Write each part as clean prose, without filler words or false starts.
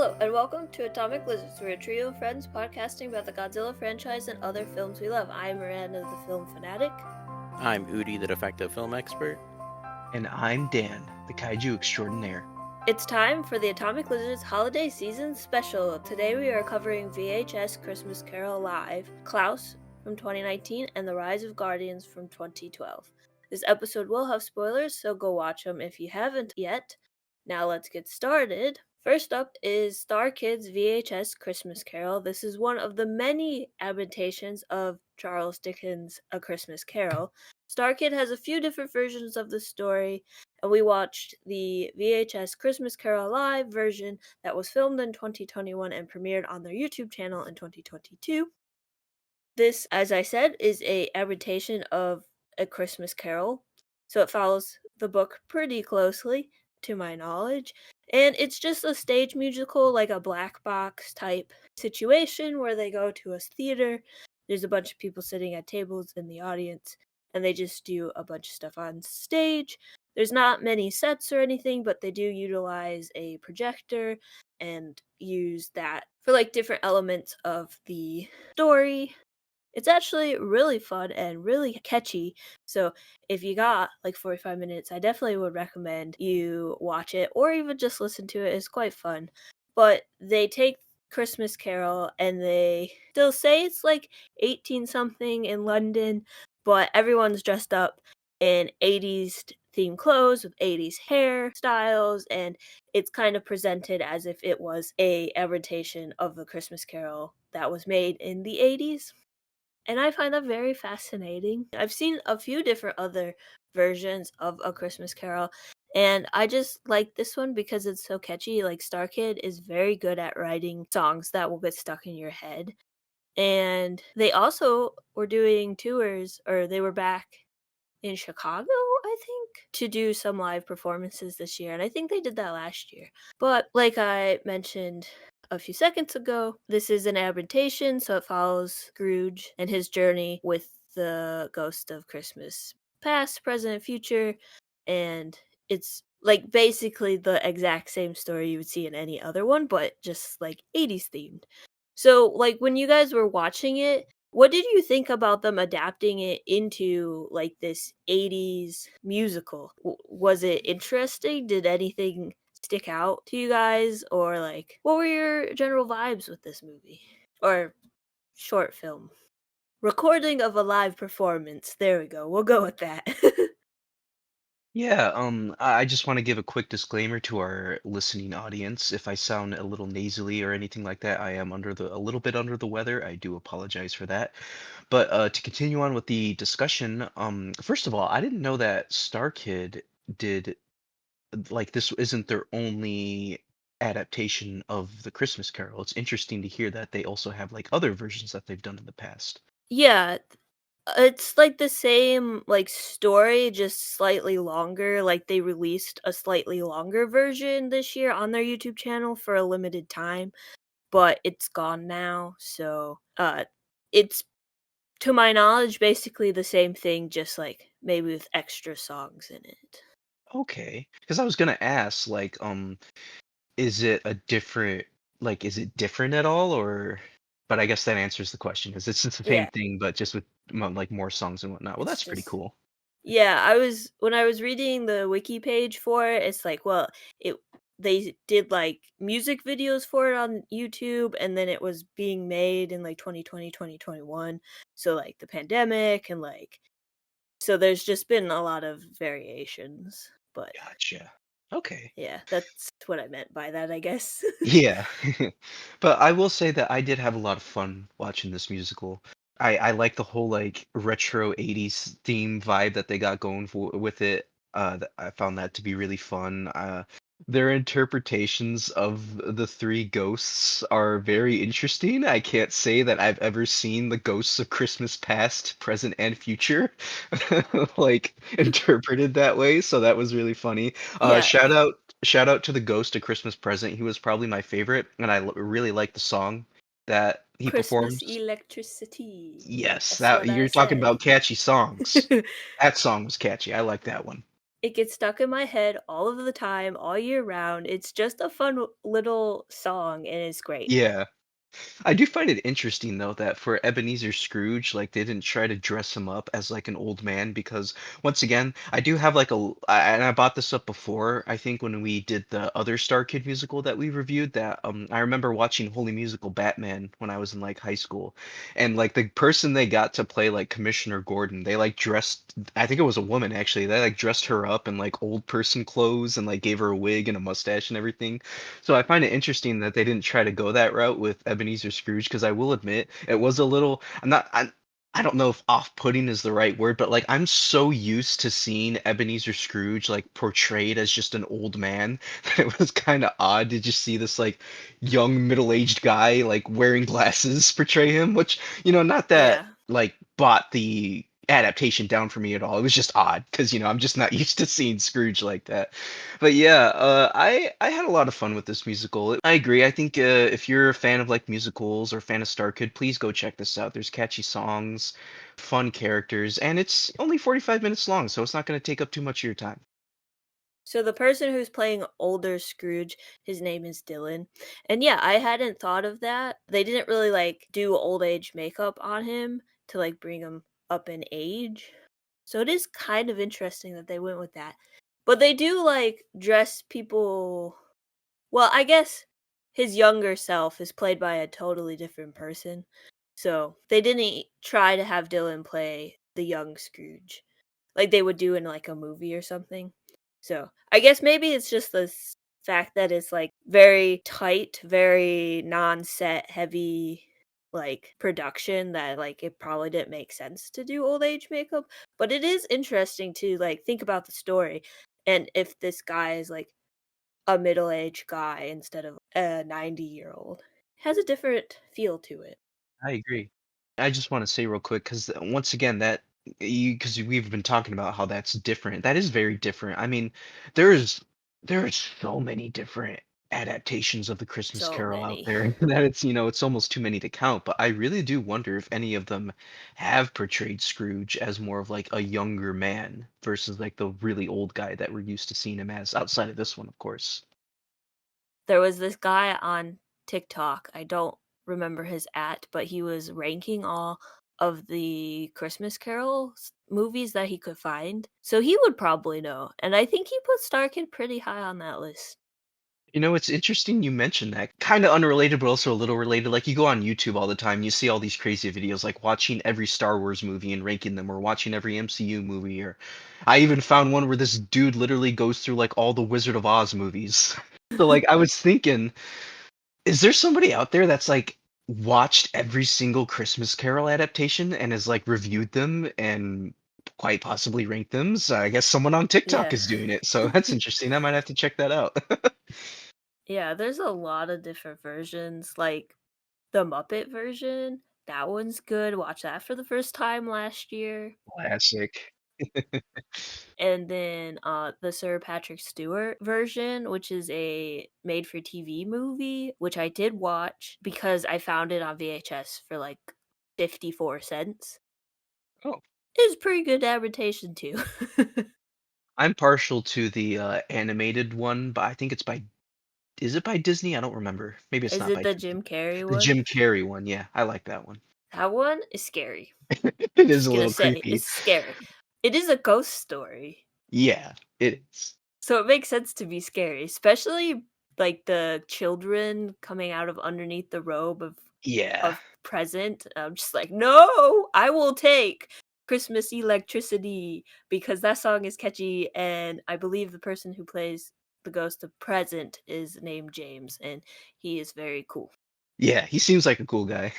Hello, and welcome to Atomic Lizards. We're a trio of friends podcasting about the Godzilla franchise and other films we love. I'm Miranda, the film fanatic. I'm Udi, the defective film expert. And I'm Dan, the kaiju extraordinaire. It's time for the Atomic Lizards Holiday Season Special. Today we are covering VHS Christmas Carol Live, Klaus from 2019, and The Rise of Guardians from 2012. This episode will have spoilers, so go watch them if you haven't yet. Now let's get started. First up is Star Kids VHS Christmas Carol. This is one of the many adaptations of Charles Dickens' A Christmas Carol. Star Kid has a few different versions of the story, and we watched the VHS Christmas Carol Live version that was filmed in 2021 and premiered on their YouTube channel in 2022. This, as I said, is a adaptation of A Christmas Carol, so it follows the book pretty closely, to my knowledge. And it's just a stage musical, like a black box type situation where they go to a theater. There's a bunch of people sitting at tables in the audience, and they just do a bunch of stuff on stage. There's not many sets or anything, but they do utilize a projector and use that for like different elements of the story. It's actually really fun and really catchy. So if you got like 45 minutes, I definitely would recommend you watch it or even just listen to it. It's quite fun. But they take Christmas Carol and they still say it's like 18 something in London, but everyone's dressed up in 80s themed clothes with 80s hairstyles, and it's kind of presented as if it was a adaptation of the Christmas Carol that was made in the 80s. And I find that very fascinating. I've seen a few different other versions of A Christmas Carol, and I just like this one because it's so catchy. Like, Star Kid is very good at writing songs that will get stuck in your head. And they also were doing tours, or they were back in Chicago, I think, to do some live performances this year. And I think they did that last year. But like I mentioned a few seconds ago, this is an adaptation, so it follows Scrooge and his journey with the ghost of Christmas past, present, future, and it's like basically the exact same story you would see in any other one, but just like 80s themed. So, like, when you guys were watching it, what did you think about them adapting it into like this 80s musical? Was it interesting? Did anything stick out to you guys, or like what were your general vibes with this movie or short film? Recording of a live performance. There we go. We'll go with that. Yeah, I just want to give a quick disclaimer to our listening audience. If I sound a little nasally or anything like that, I am a little bit under the weather. I do apologize for that. But to continue on with the discussion, first of all, I didn't know that Star Kid did like this isn't their only adaptation of the Christmas Carol. It's interesting to hear that they also have like other versions that they've done in the past. Yeah, it's like the same like story, just slightly longer. Like, they released a slightly longer version this year on their YouTube channel for a limited time, but it's gone now. So it's, to my knowledge, basically the same thing, just like maybe with extra songs in it. Okay, because I was gonna ask, like, is it a different is it different at all, or but I guess that answers the question. Is it's just the same Yeah, thing but just with like more songs and whatnot? Well, it's that's pretty just, cool. yeah, when I was reading the wiki page for it, it's like, well, it they did like music videos for it on YouTube, and then it was being made in like 2020, 2021. So like the pandemic, and like, so there's just been a lot of variations. But Gotcha. Okay. yeah, that's what I meant by that, I guess. Yeah. But I will say that I did have a lot of fun watching this musical. I like the whole like retro 80s theme vibe that they got going with it. I found that to be really fun. Their interpretations of the three ghosts are very interesting. I can't say that I've ever seen the ghosts of Christmas past, present, and future like interpreted that way, so that was really funny. Yeah, Shout out to the Ghost of Christmas Present. He was probably my favorite, and really like the song that he Christmas performs. electricity. Yes, That's that what I you're talking said. about catchy songs. That song was catchy. I like that one. It gets stuck in my head all of the time, all year round. It's just a fun little song, and it's great. Yeah. I do find it interesting though that for Ebenezer Scrooge, like they didn't try to dress him up as like an old man because once again, I do have and I bought this up before. I think when we did the other Star Kid musical that we reviewed, that I remember watching Holy Musical Batman when I was in like high school, and like the person they got to play like Commissioner Gordon, they like dressed. I think it was a woman actually. They like dressed her up in like old person clothes and like gave her a wig and a mustache and everything. So I find it interesting that they didn't try to go that route with Ebenezer Scrooge because I will admit it was a little. I don't know if off-putting is the right word, but like I'm so used to seeing Ebenezer Scrooge like portrayed as just an old man that it was kind of odd to just see this like young middle-aged guy like wearing glasses portray him, which not that Yeah. like bought the adaptation down for me at all. It was just odd because I'm just not used to seeing Scrooge like that. But yeah, I had a lot of fun with this musical. I agree. I think if you're a fan of like musicals or fan of Star Kid, please go check this out. There's catchy songs, fun characters, and it's only 45 minutes long, so it's not going to take up too much of your time. So the person who's playing older Scrooge, his name is Dylan. And yeah, I hadn't thought of that. They didn't really like do old age makeup on him to like bring him up in age. So it is kind of interesting that they went with that. But they do like dress people. Well, I guess his younger self is played by a totally different person. So they didn't try to have Dylan play the young Scrooge like they would do in like a movie or something. So I guess maybe it's just the fact that it's like very tight, very non-set heavy like production that like it probably didn't make sense to do old age makeup. But it is interesting to like think about the story and if this guy is like a middle-aged guy instead of a 90-year-old. Has a different feel to it. I agree. I just want to say real quick because once again that you because we've been talking about how that's different. That is very different. I mean, there's there's so many different adaptations of the Christmas So Carol out many. there that it's almost too many to count. But I really do wonder if any of them have portrayed Scrooge as more of like a younger man versus like the really old guy that we're used to seeing him as outside of this one, of course. There was this guy on TikTok, I don't remember his but he was ranking all of the Christmas Carol movies that he could find. So he would probably know. And I think he put Star Kid pretty high on that list. It's interesting you mentioned that. Kind of unrelated, but also a little related. Like you go on YouTube all the time, you see all these crazy videos, like watching every Star Wars movie and ranking them, or watching every MCU movie. Or I even found one where this dude literally goes through like all the Wizard of Oz movies. So like I was thinking, is there somebody out there that's like watched every single Christmas Carol adaptation and has like reviewed them and quite possibly ranked them? So I guess someone on TikTok Yeah. is doing it. So that's interesting. I might have to check that out. Yeah, there's a lot of different versions. Like the Muppet version, that one's good. Watch that for the first time last year. Classic. And then the Sir Patrick Stewart version, which is a made for TV movie, which I did watch because I found it on VHS for like 54 cents. Oh, It's pretty good adaptation too. I'm partial to the animated one, but I think is it by Disney? I don't remember. Maybe it's Is not it by the Disney. Jim Carrey The one? Jim Carrey one, yeah, I like that one. That one is scary. It is Just a gonna little say, creepy. it's scary. It is a ghost story. Yeah, it is. So it makes sense to be scary, especially like the children coming out of underneath the robe Yeah. of present. I'm just like, no, I will take Christmas electricity because that song is catchy, and I believe the person who plays the ghost of present is named James, and he is very cool. Yeah, he seems like a cool guy.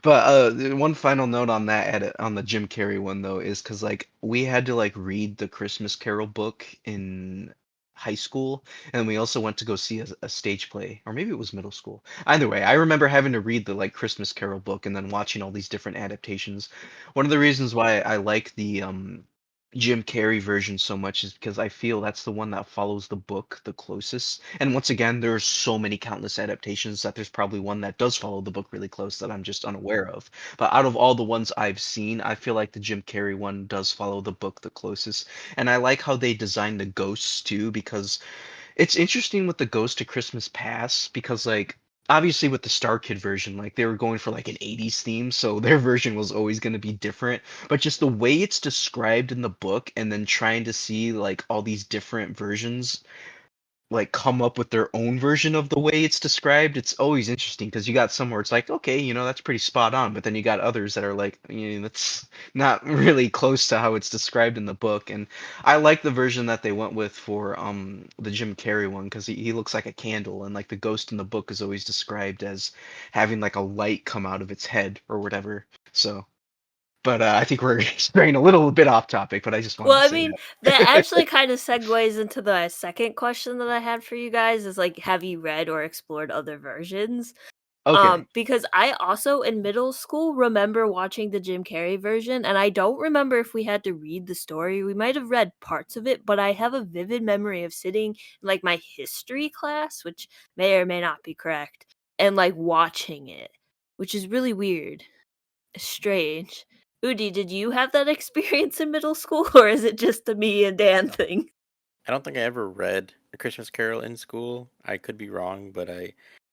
But one final note on that on the Jim Carrey one though is because like we had to like read the Christmas Carol book in high school, and we also went to go see a stage play, or maybe it was middle school. Either way, I remember having to read the like Christmas Carol book and then watching all these different adaptations. One of the reasons why I like Jim Carrey version so much is because I feel that's the one that follows the book the closest. And once again, there's so many countless adaptations that there's probably one that does follow the book really close that I'm just unaware of. But out of all the ones I've seen, I feel like the Jim Carrey one does follow the book the closest. And I like how they designed the ghosts too, because it's interesting with the Ghost of Christmas Past because like obviously with the Star Kid version, like they were going for like an 80s theme, so their version was always going to be different. But just the way it's described in the book and then trying to see like all these different versions like come up with their own version of the way it's described, it's always interesting because you got some where it's like, okay, that's pretty spot on, but then you got others that are like, that's not really close to how it's described in the book. And I like the version that they went with for the Jim Carrey one because he looks like a candle, and like the ghost in the book is always described as having like a light come out of its head or whatever. So, but I think we're straying a little bit off topic, but I just wanted Well, to I say mean, that that. actually kind of segues into the second question that I had for you guys is like, have you read or explored other versions? Okay. Because I also in middle school remember watching the Jim Carrey version, and I don't remember if we had to read the story. We might have read parts of it, but I have a vivid memory of sitting in like my history class, which may or may not be correct, and like watching it, which is really weird, strange. Udi, did you have that experience in middle school, or is it just a me and Dan thing? I don't think I ever read A Christmas Carol in school. I could be wrong, but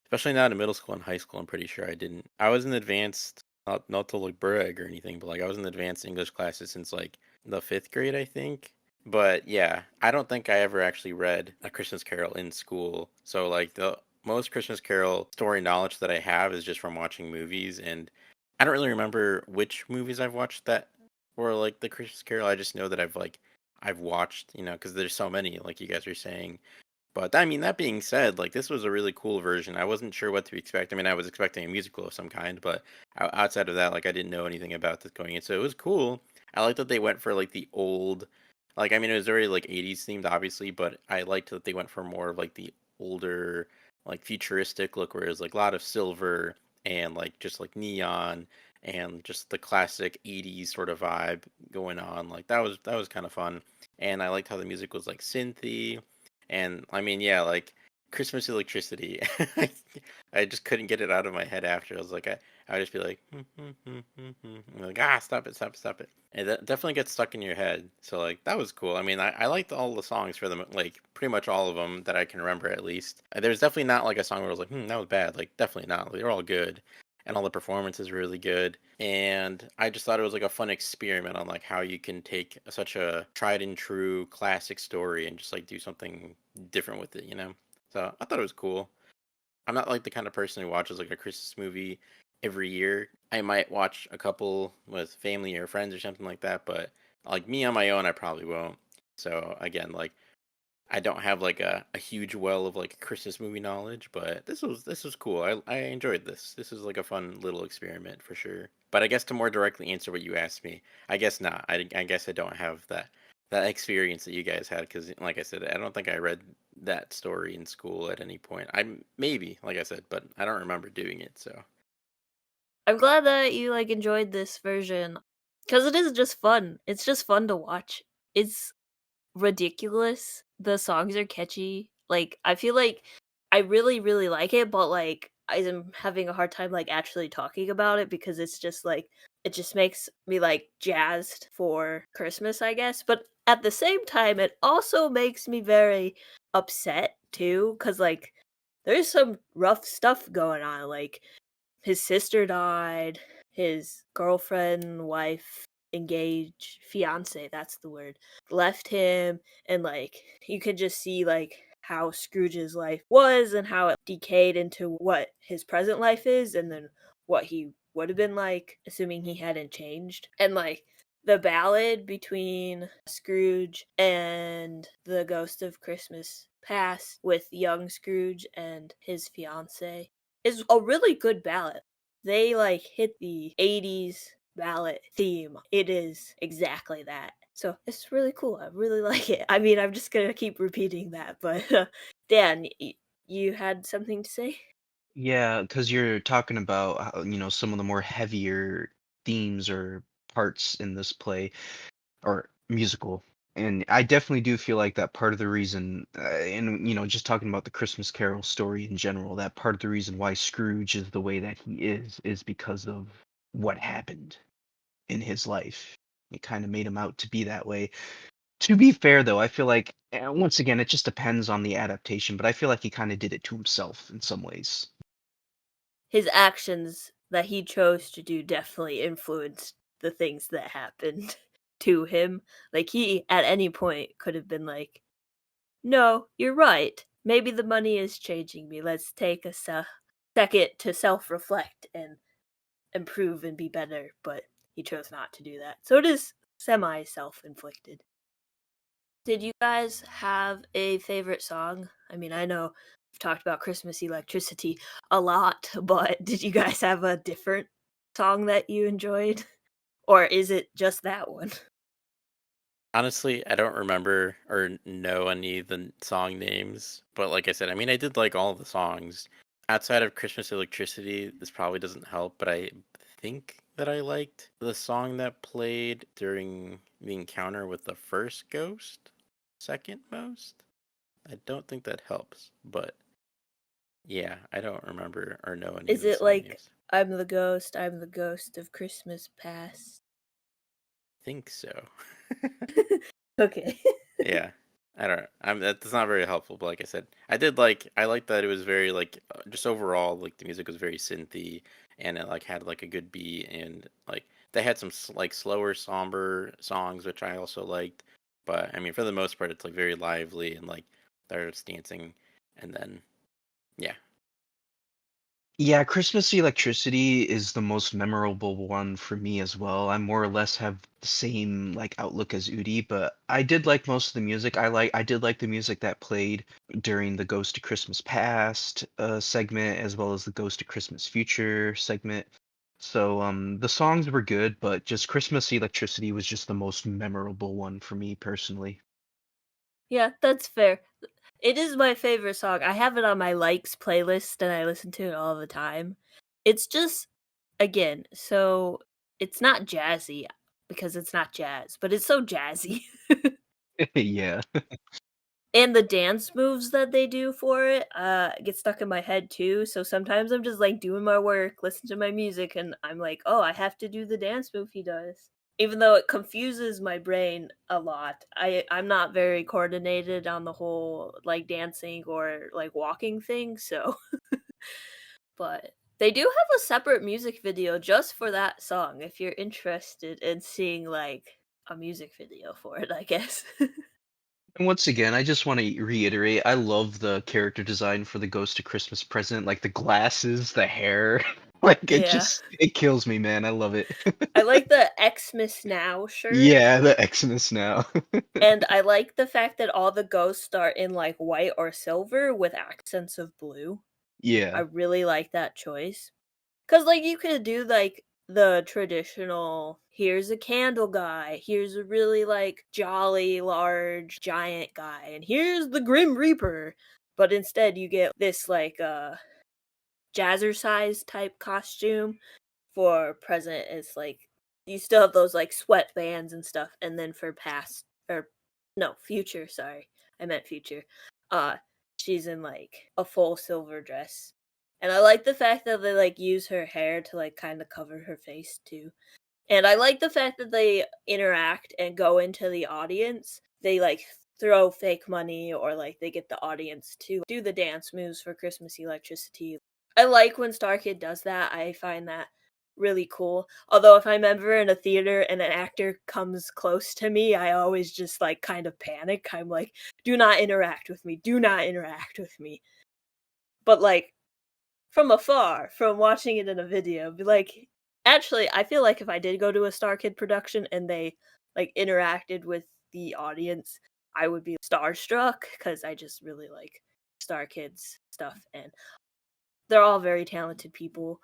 especially not in middle school and high school, I'm pretty sure I didn't. I was in advanced, not to look brag or anything, but like I was in advanced English classes since like the fifth grade, I think. But yeah, I don't think I ever actually read A Christmas Carol in school. So like the most Christmas Carol story knowledge that I have is just from watching movies, and I don't really remember which movies I've watched that were like the Christmas Carol. I just know that I've watched, because there's so many, like you guys were saying. But I mean, that being said, like this was a really cool version. I wasn't sure what to expect. I mean, I was expecting a musical of some kind, but outside of that, like I didn't know anything about this going in, so it was cool. I liked that they went for like the old, like I mean, it was very like '80s themed, obviously, but I liked that they went for more of like the older, like futuristic look, where it was like a lot of silver and like just like neon and just the classic '80s sort of vibe going on. Like that was kind of fun, and I liked how the music was like synthy, and I mean, yeah, like Christmas electricity. I just couldn't get it out of my head after. I was like, I would just be like, I'm like, stop it, stop it, stop it. And that definitely gets stuck in your head. So like that was cool. I mean, I liked all the songs for them, like pretty much all of them that I can remember at least. There's definitely not like a song where I was like, that was bad. Like definitely not. They're all good, and all the performances were really good. And I just thought it was like a fun experiment on like how you can take such a tried and true classic story and just like do something different with it. So I thought it was cool. I'm not like the kind of person who watches like a Christmas movie every year. I might watch a couple with family or friends or something like that, but like me on my own, I probably won't. So again, like I don't have like a huge well of like Christmas movie knowledge, but this was cool. I enjoyed this. This is like a fun little experiment for sure. But I guess to more directly answer what you asked me, I guess not. I guess I don't have that experience that you guys had because, like I said, I don't think I read that story in school at any point. I maybe, like I said, but I don't remember doing it. So I'm glad that you like enjoyed this version because it is just fun. It's just fun to watch. It's ridiculous. The songs are catchy. Like I feel like I really really like it, but like I'm having a hard time like actually talking about it because it's just like it just makes me like jazzed for Christmas, I guess. But at the same time it also makes me very upset too cuz like there's some rough stuff going on. Like his sister died, his girlfriend, wife, engaged, fiance, that's the word, left him, and like you could just see like how Scrooge's life was and how it decayed into what his present life is and then what he would have been like assuming he hadn't changed. And like the ballad between Scrooge and the Ghost of Christmas Past with young Scrooge and his fiance is a really good ballad. They like hit the 80s ballad theme. It is exactly that. So it's really cool. I really like it. I mean, I'm just gonna keep repeating that, but Dan, you had something to say? Yeah, because you're talking about how, some of the more heavier themes or parts in this play. or musical. And I definitely do feel like that part of the reason, and just talking about the Christmas Carol story in general, that part of the reason why Scrooge is the way that he is because of what happened in his life. It kind of made him out to be that way. To be fair, though, I feel like, once again, it just depends on the adaptation, but I feel like he kind of did it to himself in some ways. His actions that he chose to do definitely influenced the things that happened to him. Like, he, at any point, could have been like, no, you're right. Maybe the money is changing me. Let's take a second to self reflect and improve and be better. But he chose not to do that. So it is semi self inflicted. Did you guys have a favorite song? I mean, I know we've talked about Christmas Electricity a lot, but did you guys have a different song that you enjoyed? Or is it just that one? Honestly, I don't remember or know any of the song names, but like I said, I mean, I did like all of the songs. Outside of Christmas Electricity, this probably doesn't help, but I think that I liked the song that played during the encounter with the first ghost, second most. I don't think that helps, but yeah, I don't remember or know any of Is the it song like names. I'm the ghost of Christmas past? Think so. Okay. Yeah. I don't know. That's not very helpful, but like I said, I liked that it was very like just overall like the music was very synthy and it like had like a good beat and like they had some like slower somber songs which I also liked, but I mean for the most part it's like very lively and like they're just dancing and then yeah. Yeah, Christmas Electricity is the most memorable one for me as well. I more or less have the same like outlook as Udi, but I did like most of the music. I did like the music that played during the Ghost of Christmas Past segment as well as the Ghost of Christmas Future segment. So the songs were good, but just Christmas Electricity was just the most memorable one for me personally. Yeah, that's fair. It is my favorite song. I have it on my likes playlist and I listen to it all the time. It's just, again, so it's not jazzy because it's not jazz, but it's so jazzy. Yeah. And the dance moves that they do for it get stuck in my head too. So sometimes I'm just like doing my work, listening to my music, and I'm like, oh, I have to do the dance move he does. Even though it confuses my brain a lot, I'm not very coordinated on the whole like dancing or like walking thing. So, but they do have a separate music video just for that song. If you're interested in seeing like a music video for it, I guess. And once again, I just want to reiterate, I love the character design for the Ghost of Christmas Present, like the glasses, the hair. Like Yeah. it kills me, man. I love it. I like the Xmas Now shirt, Yeah, the Xmas now. and I like the fact that all the ghosts are in like white or silver with accents of blue. I Yeah. really like that choice. Cause like you could do like the traditional here's a candle guy, here's a really like jolly large giant guy, and here's the Grim Reaper. But instead you get this like jazzercise type costume for present. It's like you still have those like sweatbands and stuff, and then for past or no future, sorry, I meant future. Uh, she's in like a full silver dress, and I like the fact that they like use her hair to like kind of cover her face too. And I like the fact that they interact and go into the audience. They like throw fake money or like they get the audience to do the dance moves for Christmas Electricity. I like when Star Kid does that. I find that really cool. Although if I'm ever in a theater and an actor comes close to me, I always just like kind of panic. I'm like, do not interact with me. Do not interact with me. But like from afar, from watching it in a video, be like, actually, I feel like if I did go to a Star Kid production and they like interacted with the audience, I would be starstruck because I just really like Star Kids stuff, and they're all very talented people.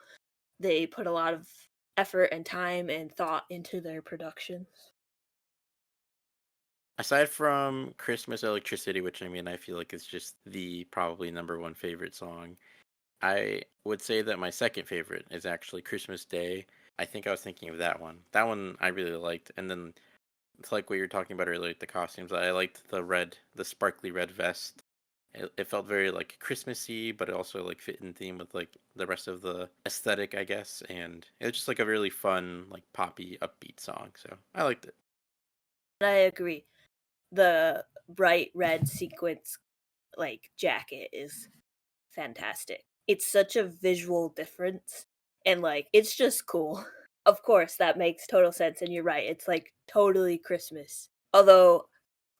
They put a lot of effort and time and thought into their productions. Aside from Christmas Electricity, which I mean I feel like is just the probably number one favorite song, I would say that my second favorite is actually Christmas Day. I think I was thinking of that one. That one I really liked. And then It's like what you were talking about earlier, like the costumes. I liked the sparkly red vest. It felt very like Christmassy, but it also like fit in theme with like the rest of the aesthetic, I guess. And it was just like a really fun, like poppy, upbeat song. So I liked it. I agree. The bright red sequence like jacket is fantastic. It's such a visual difference and like it's just cool. Of course, that makes total sense and you're right. It's like totally Christmas. Although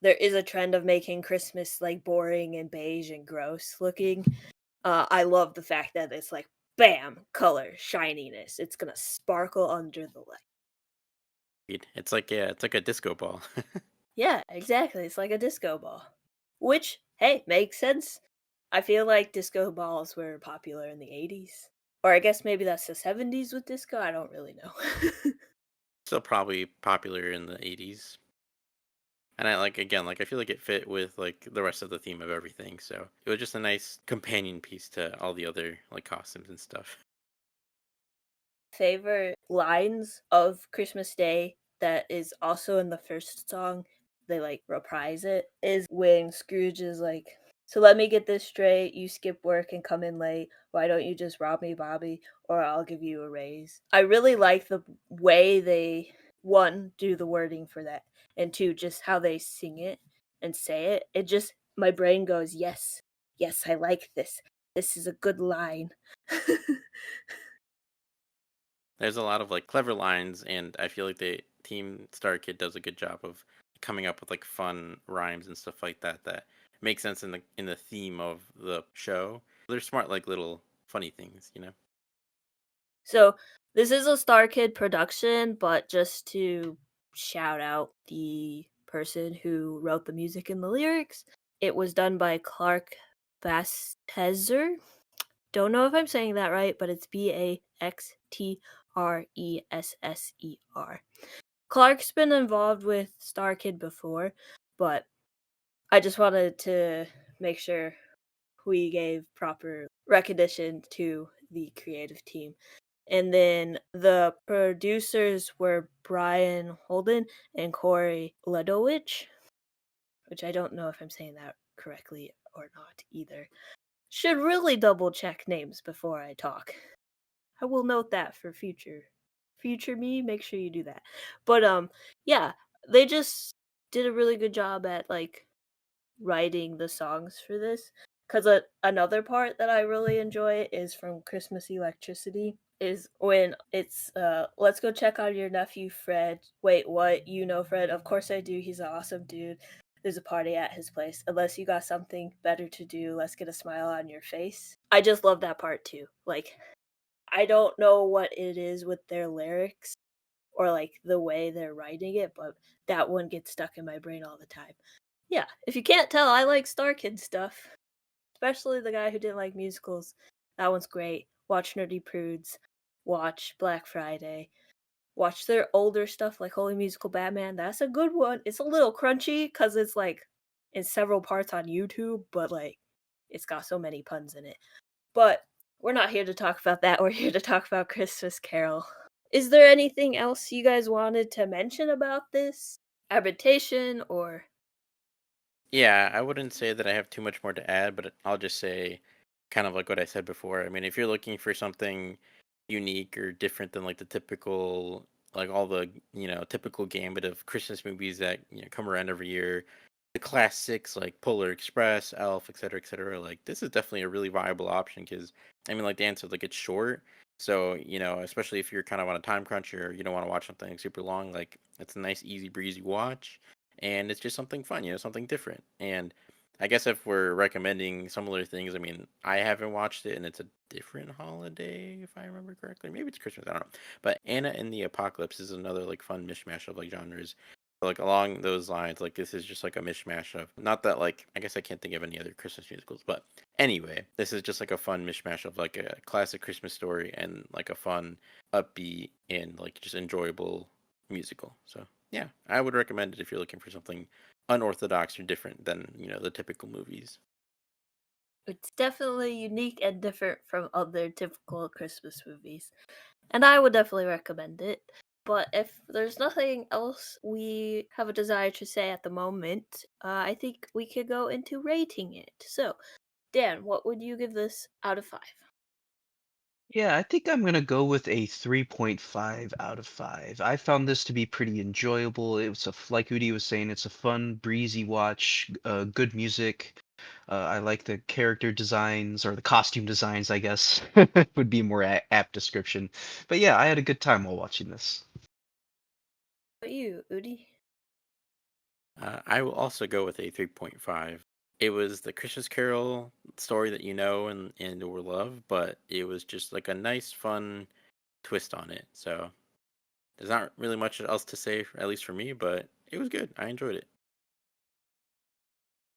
there is a trend of making Christmas like boring and beige and gross looking. I love the fact that it's like bam, color, shininess. It's going to sparkle under the light. It's like yeah, it's like a disco ball. Yeah, exactly. It's like a disco ball. Which, hey, makes sense. I feel like disco balls were popular in the 80s. Or I guess maybe that's the 70s with disco. I don't really know. Still probably popular in the 80s. And I like again, like I feel like it fit with like the rest of the theme of everything. So it was just a nice companion piece to all the other like costumes and stuff. Favorite lines of Christmas Day that is also in the first song, they like reprise it, is when Scrooge is like, "So let me get this straight, you skip work and come in late. Why don't you just rob me, Bobby, or I'll give you a raise?" I really like the way they, one, do the wording for that, and two, just how they sing it and say it. It just, my brain goes, yes, yes, I like this. This is a good line. There's a lot of like clever lines, and I feel like the Team Star Kid does a good job of coming up with like fun rhymes and stuff like that that make sense in the theme of the show. They're smart, like little funny things, you know. So this is a Star Kid production, but just to shout out the person who wrote the music and the lyrics, it was done by Clark Bastezer. Don't know if I'm saying that right, but it's Baxtresser. Clark's been involved with Star Kid before, but I just wanted to make sure we gave proper recognition to the creative team. And then the producers were Brian Holden and Corey Ledowich, which I don't know if I'm saying that correctly or not either. Should really double check names before I talk. I will note that for future me, make sure you do that. But yeah, they just did a really good job at like writing the songs for this. Because another part that I really enjoy is from Christmas Electricity, is when it's, let's go check on your nephew Fred. Wait, what? You know Fred? Of course I do. He's an awesome dude. There's a party at his place. Unless you got something better to do, let's get a smile on your face. I just love that part too. Like, I don't know what it is with their lyrics or like the way they're writing it, but that one gets stuck in my brain all the time. Yeah, if you can't tell, I like Star Kid stuff, especially the guy who didn't like musicals. That one's great. Watch Nerdy Prudes, watch Black Friday, watch their older stuff like Holy Musical Batman. That's a good one. It's a little crunchy because it's like in several parts on YouTube, but like it's got so many puns in it. But we're not here to talk about that. We're here to talk about Christmas Carol. Is there anything else you guys wanted to mention about this adaptation or Yeah, I wouldn't say that I have too much more to add, but I'll just say kind of like what I said before. I mean, if you're looking for something unique or different than like the typical, like all the, typical gambit of Christmas movies that, come around every year, the classics like Polar Express, Elf, et cetera, like this is definitely a really viable option because, I mean, like the answer, like it's short. So, especially if you're kind of on a time crunch or you don't want to watch something super long, like it's a nice, easy breezy watch and it's just something fun, something different. And I guess if we're recommending similar things, I mean, I haven't watched it, and it's a different holiday, if I remember correctly. Maybe it's Christmas, I don't know. But Anna and the Apocalypse is another like fun mishmash of like genres. But, like along those lines, like this is just like a mishmash of not that like I guess I can't think of any other Christmas musicals, but anyway, this is just like a fun mishmash of like a classic Christmas story and like a fun, upbeat and like just enjoyable musical. So yeah, I would recommend it if you're looking for something unorthodox or different than the typical movies. it's definitely unique and different from other typical Christmas movies. And I would definitely recommend it. But if there's nothing else we have a desire to say at the moment, I think we could go into rating it. So, Dan, what would you give this out of 5? Yeah, I think I'm gonna go with a 3.5 out of 5. I found this to be pretty enjoyable. It was like Udi was saying, it's a fun, breezy watch, good music. I like the character designs or the costume designs, I guess, would be more apt description. But yeah, I had a good time while watching this. What about you, Udi? I will also go with a 3.5. It was the Christmas Carol story that you know and will love, but it was just like a nice, fun twist on it. So there's not really much else to say, at least for me, but it was good. I enjoyed it.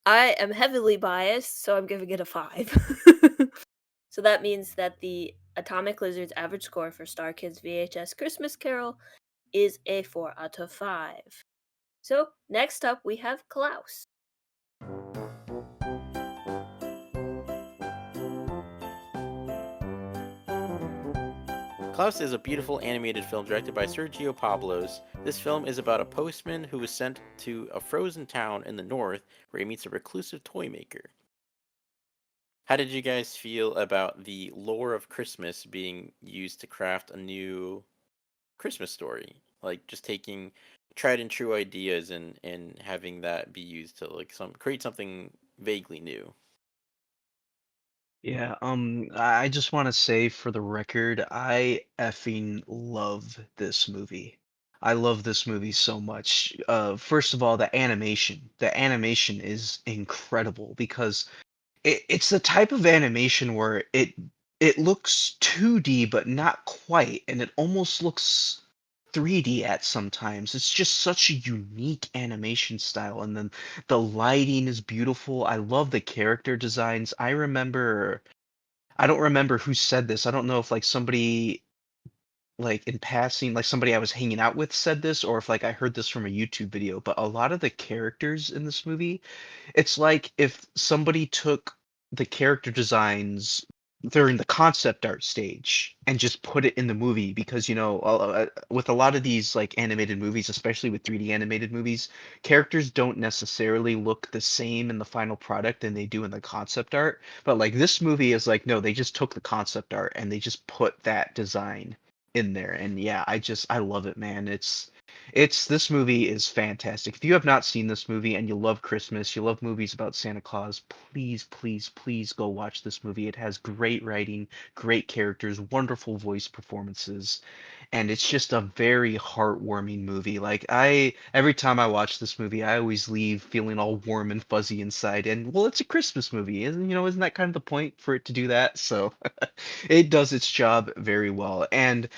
I am heavily biased, so I'm giving it a 5. So that means that the Atomic Lizard's average score for Star Kids VHS Christmas Carol is a 4 out of 5. So, next up we have Klaus. Klaus is a beautiful animated film directed by Sergio Pablos. This film is about a postman who is sent to a frozen town in the north where he meets a reclusive toy maker. How did you guys feel about the lore of Christmas being used to craft a new Christmas story? Like just taking tried and true ideas and having that be used to like create something vaguely new. Yeah, I just want to say for the record, I effing love this movie. I love this movie so much. First of all, the animation. The animation is incredible because it's the type of animation where it looks 2D but not quite, and it almost looks 3D at sometimes. It's just such a unique animation style, and then the lighting is beautiful. I love the character designs. I don't remember who said this. I don't know if like somebody like in passing, like somebody I was hanging out with said this, or if like I heard this from a YouTube video, but a lot of the characters in this movie, it's like if somebody took the character designs during the concept art stage and just put it in the movie because with a lot of these like animated movies, especially with 3D animated movies, characters don't necessarily look the same in the final product than they do in the concept art. But like this movie is like no, they just took the concept art and they just put that design in there. And yeah, I love it, man. It's this movie is fantastic. If you have not seen this movie and you love Christmas, you love movies about Santa Claus, please, please, please go watch this movie. It has great writing, great characters, wonderful voice performances, and it's just a very heartwarming movie. Like every time I watch this movie, I always leave feeling all warm and fuzzy inside. And well, it's a Christmas movie, isn't that kind of the point for it to do that? So it does its job very well. And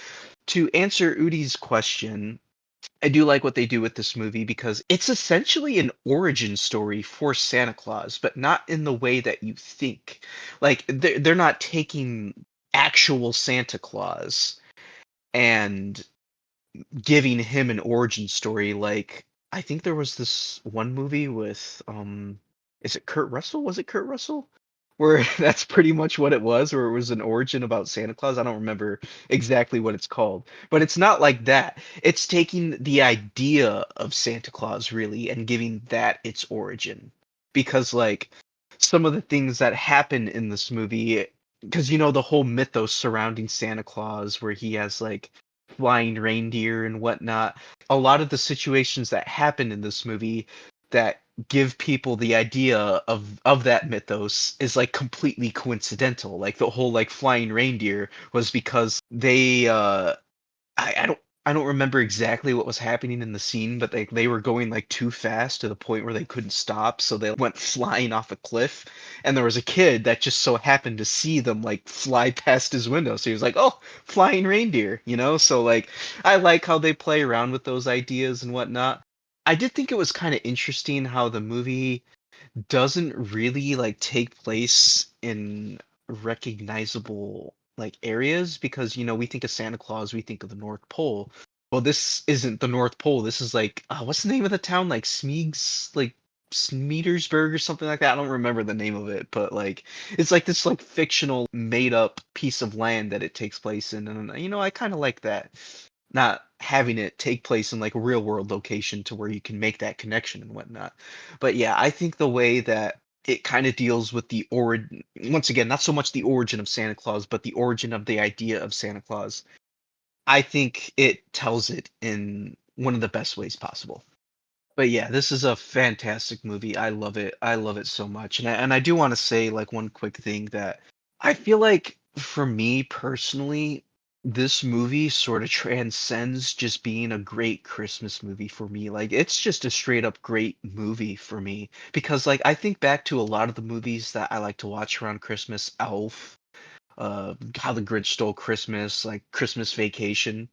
to answer Udi's question, I do like what they do with this movie because it's essentially an origin story for Santa Claus, but not in the way that you think. Like they're not taking actual Santa Claus and giving him an origin story. Like I think there was this one movie with is it Kurt Russell? Was it Kurt Russell? Where that's pretty much what it was, where it was an origin about Santa Claus. I don't remember exactly what it's called, but it's not like that. It's taking the idea of Santa Claus really and giving that its origin. Because like some of the things that happen in this movie, because the whole mythos surrounding Santa Claus, where he has like flying reindeer and whatnot. A lot of the situations that happen in this movie that give people the idea of that mythos is like completely coincidental. Like the whole like flying reindeer was because I don't remember exactly what was happening in the scene, but they were going like too fast to the point where they couldn't stop, so they went flying off a cliff. And there was a kid that just so happened to see them like fly past his window, so he was like, "Oh, flying reindeer." So like, I like how they play around with those ideas and whatnot. I did think it was kind of interesting how the movie doesn't really like take place in recognizable like areas because we think of Santa Claus, we think of the North Pole. Well, this isn't the North Pole. This is like what's the name of the town? Like Smeegs, like Smeedersburg or something like that. I don't remember the name of it, but like it's like this like fictional made up piece of land that it takes place in, and I kind of like that. not having it take place in like a real world location to where you can make that connection and whatnot. But yeah, I think the way that it kind of deals with the origin, once again, not so much the origin of Santa Claus, but the origin of the idea of Santa Claus. I think it tells it in one of the best ways possible. But yeah, this is a fantastic movie. I love it. I love it so much. And I do want to say like one quick thing that I feel like for me personally, this movie sort of transcends just being a great Christmas movie for me. Like it's just a straight up great movie for me because like I think back to a lot of the movies that I like to watch around Christmas, Elf, How the Grinch Stole Christmas, like Christmas Vacation.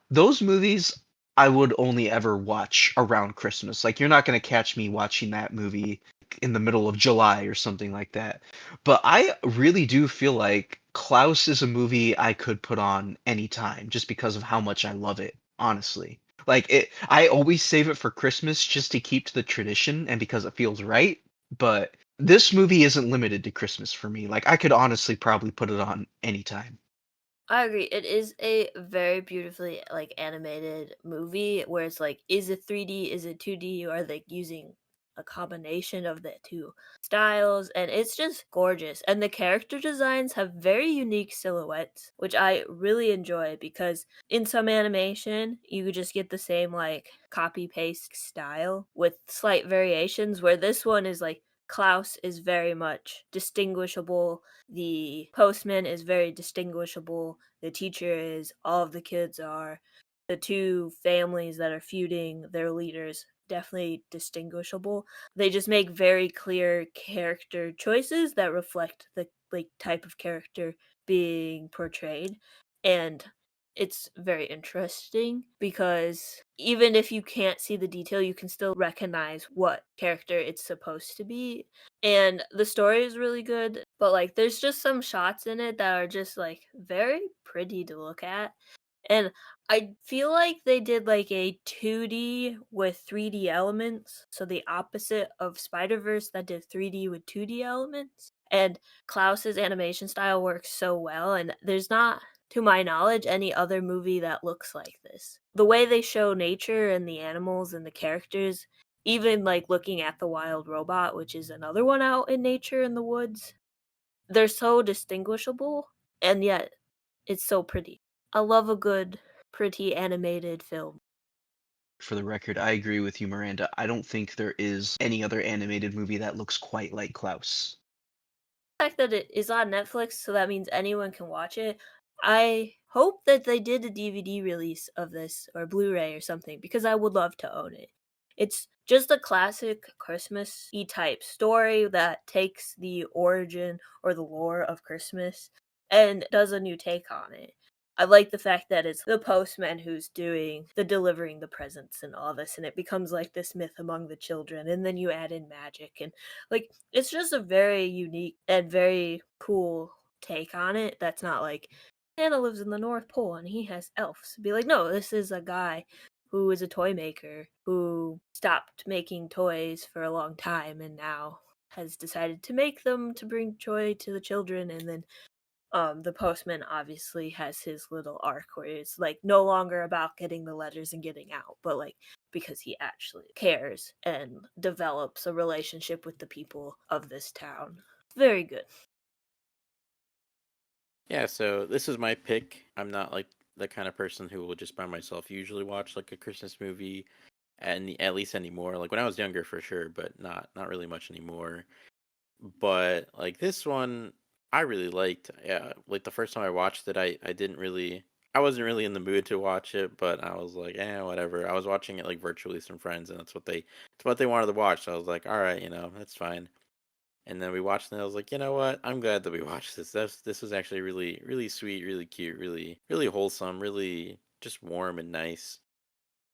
Those movies I would only ever watch around Christmas. Like you're not going to catch me watching that movie in the middle of July or something like that. But I really do feel like Klaus is a movie I could put on anytime just because of how much I love it, honestly. Like it I always save it for Christmas just to keep to the tradition and because it feels right, but this movie isn't limited to Christmas for me. Like I could honestly probably put it on anytime. I agree. It is a very beautifully like animated movie where it's like, is it 3D? Is it 2D? Or are they using a combination of the two styles? And it's just gorgeous. And the character designs have very unique silhouettes, which I really enjoy because in some animation you could just get the same like copy paste style with slight variations, where this one is like Klaus is very much distinguishable. The postman is very distinguishable. The teacher is. All of the kids are. The two families that are feuding, their leaders, definitely distinguishable. They just make very clear character choices that reflect the like type of character being portrayed. And it's very interesting because even if you can't see the detail, you can still recognize what character it's supposed to be. And the story is really good, but like there's just some shots in it that are just like very pretty to look at. And I feel like they did like a 2D with 3D elements, so the opposite of Spider-Verse that did 3D with 2D elements. And Klaus's animation style works so well, and there's not, to my knowledge, any other movie that looks like this. The way they show nature and the animals and the characters, even like looking at the wild robot, which is another one out in nature in the woods, they're so distinguishable, and yet it's so pretty. I love a good, pretty animated film. For the record, I agree with you, Miranda. I don't think there is any other animated movie that looks quite like Klaus. The fact that it is on Netflix, so that means anyone can watch it. I hope that they did a DVD release of this or Blu-ray or something because I would love to own it. It's just a classic Christmas-y type story that takes the origin or the lore of Christmas and does a new take on it. I like the fact that it's the postman who's doing the delivering the presents and all this, and it becomes like this myth among the children, and then you add in magic, and like it's just a very unique and very cool take on it that's not like Santa lives in the North Pole and he has elves. Be like, no, this is a guy who is a toy maker who stopped making toys for a long time and now has decided to make them to bring joy to the children. And then the postman obviously has his little arc where it's like no longer about getting the letters and getting out, but like because he actually cares and develops a relationship with the people of this town. Very good. Yeah, so this is my pick. I'm not like the kind of person who will just by myself usually watch like a Christmas movie, and at least anymore. Like when I was younger, for sure, but not really much anymore. But like this one, I really liked. Yeah, like the first time I watched it, I didn't really, I wasn't really in the mood to watch it, but I was like, whatever. I was watching it like virtually with some friends, and it's what they wanted to watch. So I was like, all right, that's fine. And then we watched it, and I was like, you know what? I'm glad that we watched this. This was actually really, really sweet, really cute, really, really wholesome, really just warm and nice.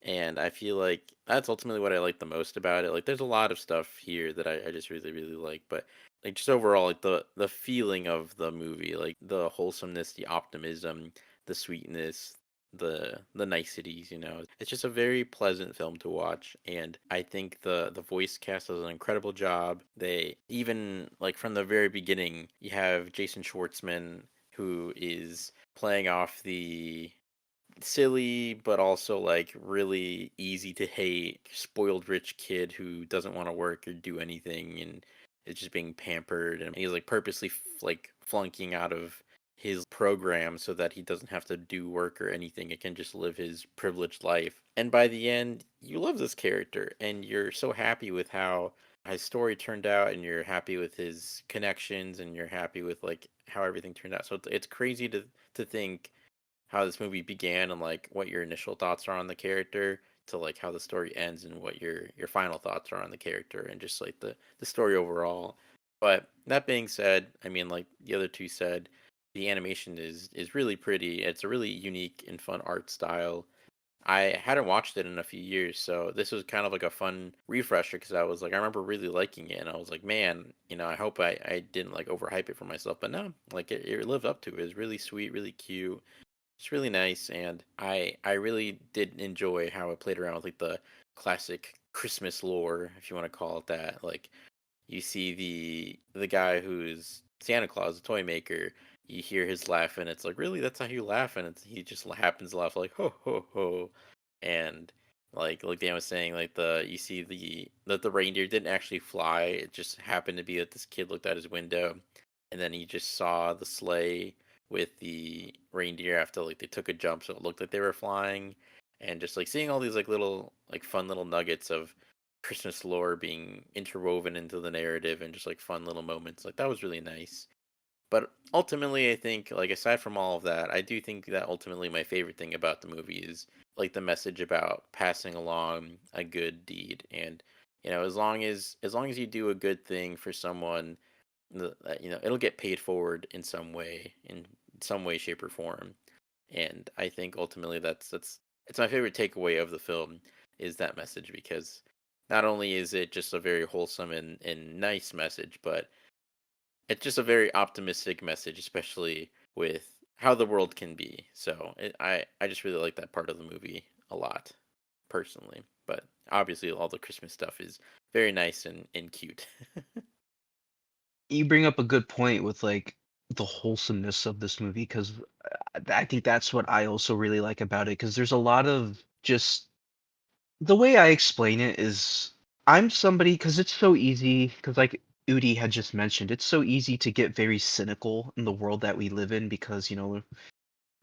And I feel like that's ultimately what I like the most about it. Like, there's a lot of stuff here that I just really, really like, but like just overall, like the feeling of the movie, like the wholesomeness, the optimism, the sweetness, the niceties, it's just a very pleasant film to watch. And I think the voice cast does an incredible job. They even like from the very beginning, you have Jason Schwartzman who is playing off the silly, but also like really easy to hate, spoiled rich kid who doesn't want to work or do anything and is just being pampered, and he's like purposely like flunking out of his program so that he doesn't have to do work or anything. It can just live his privileged life. And by the end, you love this character and you're so happy with how his story turned out, and you're happy with his connections, and you're happy with like how everything turned out. So it's crazy to think how this movie began and like what your initial thoughts are on the character to like how the story ends and what your final thoughts are on the character and just like the story overall. But that being said, I mean, like the other two said, the animation is really pretty. It's a really unique and fun art style. I hadn't watched it in a few years, so this was kind of like a fun refresher because I was like, I remember really liking it, and I was like, man, I hope I didn't like overhype it for myself, but no, like it lived up to it. It was really sweet, really cute. It's really nice, and I really did enjoy how it played around with like the classic Christmas lore, if you want to call it that. Like you see the guy who's Santa Claus, the toy maker. You hear his laugh, and it's like, really, that's how you laugh, and he just happens to laugh like ho ho ho, and like Dan was saying, like you see the reindeer didn't actually fly. It just happened to be that this kid looked out his window, and then he just saw the sleigh with the reindeer after like they took a jump, so it looked like they were flying, and just like seeing all these like little like fun little nuggets of Christmas lore being interwoven into the narrative and just like fun little moments. Like that was really nice. But ultimately, I think like aside from all of that, I do think that ultimately my favorite thing about the movie is like the message about passing along a good deed. And as long as you do a good thing for someone, it'll get paid forward in some way, shape, or form. And I think ultimately that's it's my favorite takeaway of the film is that message, because not only is it just a very wholesome and nice message, but it's just a very optimistic message, especially with how the world can be. So I just really like that part of the movie a lot, personally. But obviously, all the Christmas stuff is very nice and cute. You bring up a good point with like the wholesomeness of this movie because I think that's what I also really like about it because there's a lot of just the way I explain it is I'm somebody because it's so easy because like Udi had just mentioned it's so easy to get very cynical in the world that we live in because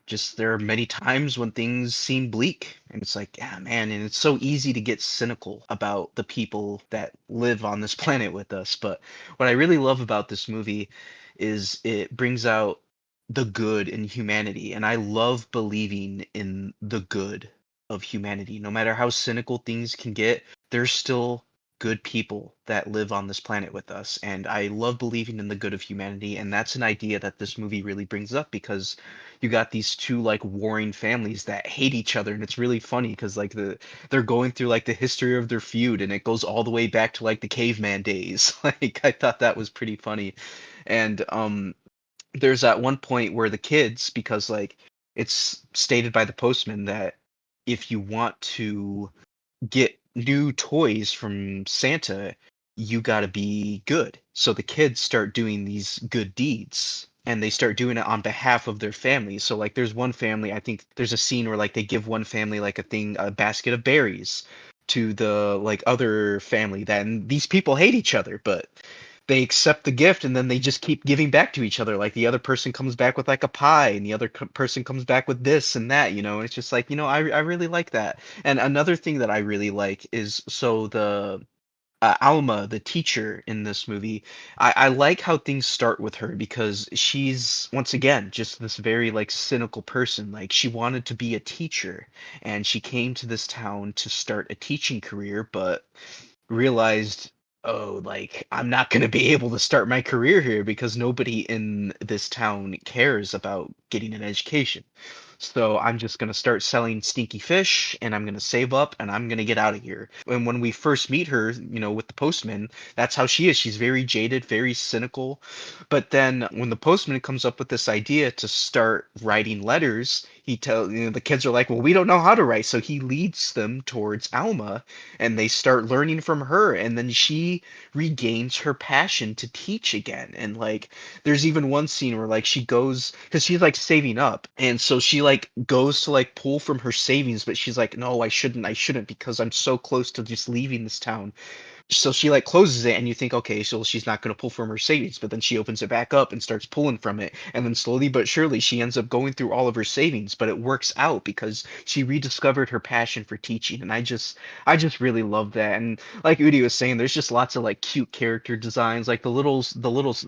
just there are many times when things seem bleak and it's like yeah man, and it's so easy to get cynical about the people that live on this planet with us. But what I really love about this movie is it brings out the good in humanity, and I love believing in the good of humanity. No matter how cynical things can get, there's still good people that live on this planet with us, and I love believing in the good of humanity. And that's an idea that this movie really brings up because you got these two like warring families that hate each other, and it's really funny because like they're going through like the history of their feud, and it goes all the way back to like the caveman days. Like I thought that was pretty funny. And there's at one point where the kids, because like it's stated by the postman that if you want to get new toys from Santa, you got to be good. So the kids start doing these good deeds and they start doing it on behalf of their family. So like there's one family, I think there's a scene where like they give one family like a basket of berries to the like other family that, and these people hate each other, but they accept the gift and then they just keep giving back to each other. Like the other person comes back with like a pie and the other person comes back with this and that, and it's just like, I really like that. And another thing that I really like is so the Alma, the teacher in this movie, I like how things start with her because she's once again just this very like cynical person. Like she wanted to be a teacher and she came to this town to start a teaching career, but realized, oh, like I'm not going to be able to start my career here because nobody in this town cares about getting an education. So I'm just going to start selling stinky fish and I'm going to save up and I'm going to get out of here. And when we first meet her, with the postman, that's how she is. She's very jaded, very cynical. But then when the postman comes up with this idea to start writing letters, the kids are like, well, we don't know how to write. So he leads them towards Alma and they start learning from her. And then she regains her passion to teach again. And like, there's even one scene where like she goes, because she's like saving up, and so she like goes to like pull from her savings, but she's like, no, I shouldn't because I'm so close to just leaving this town. So she like closes it, and you think, okay, so she's not going to pull from her savings, but then she opens it back up and starts pulling from it, and then slowly but surely she ends up going through all of her savings, but it works out because she rediscovered her passion for teaching. And I just really love that. And like Udi was saying, there's just lots of like cute character designs, like the little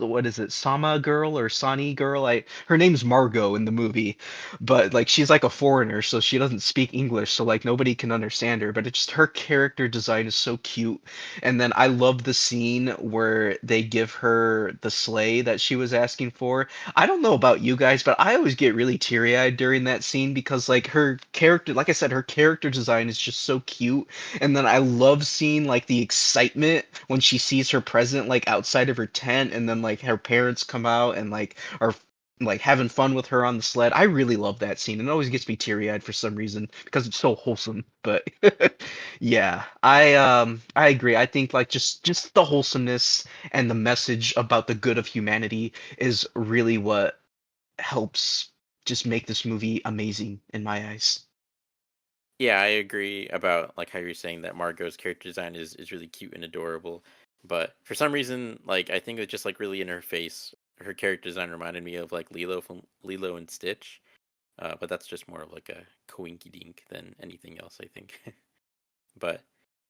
what is it, Sama girl or Sani girl? Her name's Margot in the movie, but like she's like a foreigner, so she doesn't speak English, so like nobody can understand her, but it's just her character design is so cute. And then I love the scene where they give her the sleigh that she was asking for. I don't know about you guys, but I always get really teary-eyed during that scene because like her character, like I said, her character design is just so cute. And then I love seeing like the excitement when she sees her present like outside of her tent, and then like her parents come out and like are like having fun with her on the sled. I really love that scene. It always gets me teary-eyed for some reason because it's so wholesome. But yeah, I agree. I think like just the wholesomeness and the message about the good of humanity is really what helps just make this movie amazing in my eyes. Yeah, I agree about like how you're saying that Margot's character design is really cute and adorable. But for some reason, like I think it's just like really in her face. Her character design reminded me of like Lilo from Lilo and Stitch. But that's just more of like a coinky dink than anything else, I think. But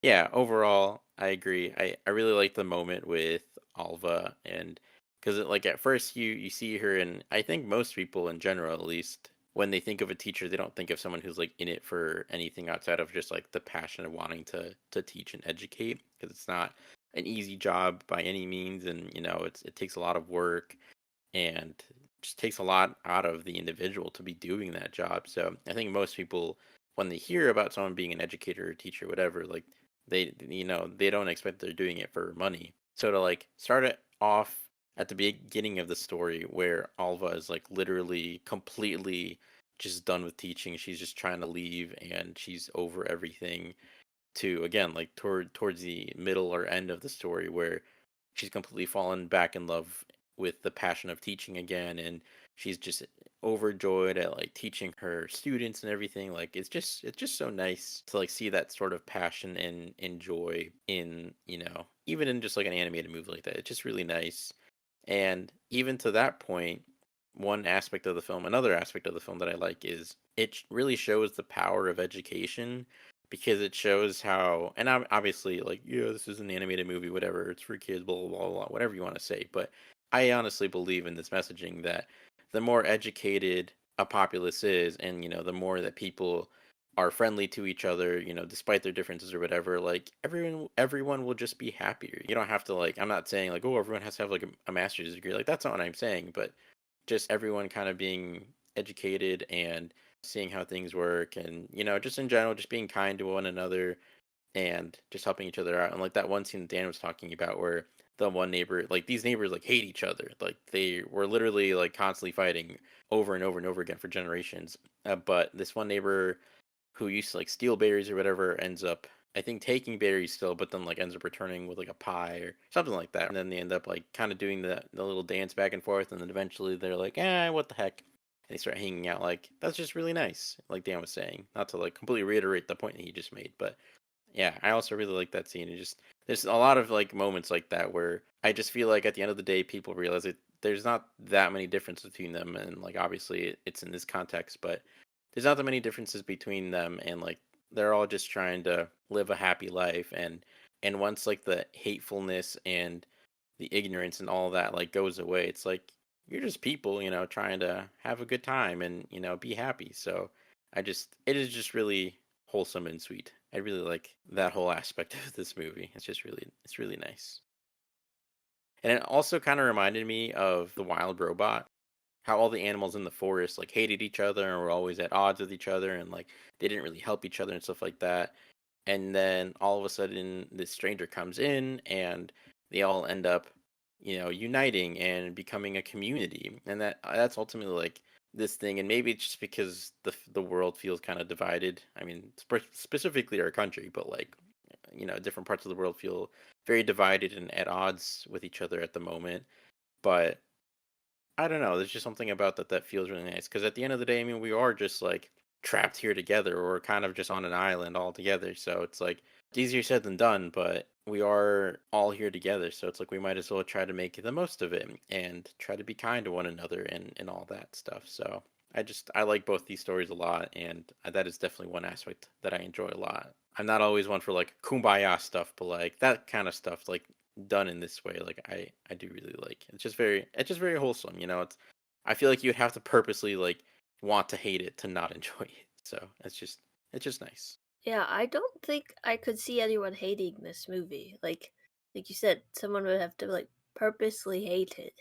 yeah, overall, I agree. I really like the moment with Alva, and because like at first you see her, and I think most people in general, at least, when they think of a teacher, they don't think of someone who's like in it for anything outside of just like the passion of wanting to teach and educate, because it's not an easy job by any means, and it takes a lot of work and just takes a lot out of the individual to be doing that job. So I think most people, when they hear about someone being an educator or teacher, whatever, like they don't expect they're doing it for money. So to like start it off at the beginning of the story where Alva is like literally completely just done with teaching, she's just trying to leave and she's over everything, to again like towards the middle or end of the story where she's completely fallen back in love with the passion of teaching again, and she's just overjoyed at like teaching her students and everything. Like it's just so nice to like see that sort of passion and joy in, even in just like an animated movie like that. It's just really nice. And even to that point, another aspect of the film that I like is it really shows the power of education, because it shows how, and obviously, like, yeah, this is an animated movie, whatever, it's for kids, blah, blah, blah, blah, whatever you want to say. But I honestly believe in this messaging that the more educated a populace is, and, the more that people are friendly to each other, despite their differences or whatever, like everyone will just be happier. You don't have to like, I'm not saying like, oh, everyone has to have like a master's degree. Like that's not what I'm saying, but just everyone kind of being educated and seeing how things work, and just in general just being kind to one another and just helping each other out. And like that one scene that Dan was talking about where the one neighbor, like these neighbors like hate each other, like they were literally like constantly fighting over and over and over again for generations. But this one neighbor who used to like steal berries or whatever ends up, I think, taking berries still, but then like ends up returning with like a pie or something like that. And then they end up like kind of doing the little dance back and forth, and then eventually they're like, what the heck? And they start hanging out. Like that's just really nice, like Dan was saying. Not to like completely reiterate the point that he just made, but yeah, I also really like that scene. It just, there's a lot of like moments like that where I just feel like at the end of the day people realize it, there's not that many differences between them, and like obviously it's in this context, but there's not that many differences between them, and like they're all just trying to live a happy life. And once like the hatefulness and the ignorance and all that like goes away, it's like you're just people, trying to have a good time and be happy. So it is just really wholesome and sweet. I really like that whole aspect of this movie. It's really nice. And it also kind of reminded me of The Wild Robot, how all the animals in the forest like hated each other and were always at odds with each other, and like they didn't really help each other and stuff like that. And then all of a sudden this stranger comes in and they all end up, uniting and becoming a community. And that's ultimately like this thing. And maybe it's just because the world feels kind of divided. I mean, specifically our country, but like, different parts of the world feel very divided and at odds with each other at the moment. But I don't know. There's just something about that feels really nice. Because at the end of the day, I mean, we are just like trapped here together, or kind of just on an island all together. So it's like it's easier said than done, but we are all here together. So it's like we might as well try to make the most of it and try to be kind to one another and all that stuff. So I like both these stories a lot, and that is definitely one aspect that I enjoy a lot. I'm not always one for like kumbaya stuff, but like that kind of stuff, like done in this way, like I do really like. It's just very wholesome, you know. I feel like you'd have to purposely like want to hate it to not enjoy it. So it's just nice. Yeah, I don't think I could see anyone hating this movie. Like you said, someone would have to like purposely hate it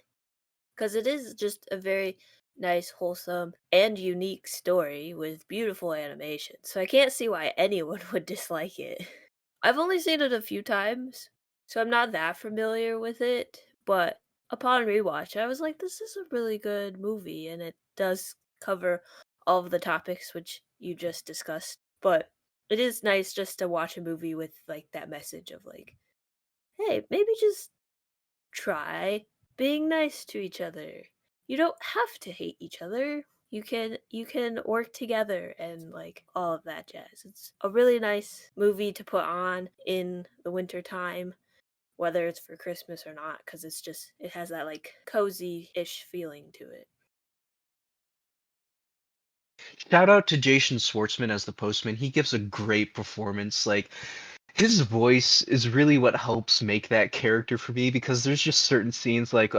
because it is just a very nice, wholesome, and unique story with beautiful animation. So I can't see why anyone would dislike it. I've only seen it a few times, so I'm not that familiar with it, but upon rewatch, I was like, this is a really good movie, and it does cover all of the topics which you just discussed. But it is nice just to watch a movie with like that message of like, hey, maybe just try being nice to each other. You don't have to hate each other. You can work together and like all of that jazz. It's a really nice movie to put on in the winter time, whether it's for Christmas or not, because it has that like cozy-ish feeling to it. Shout out to Jason Schwartzman as the postman. He gives a great performance. Like his voice is really what helps make that character for me because there's just certain scenes like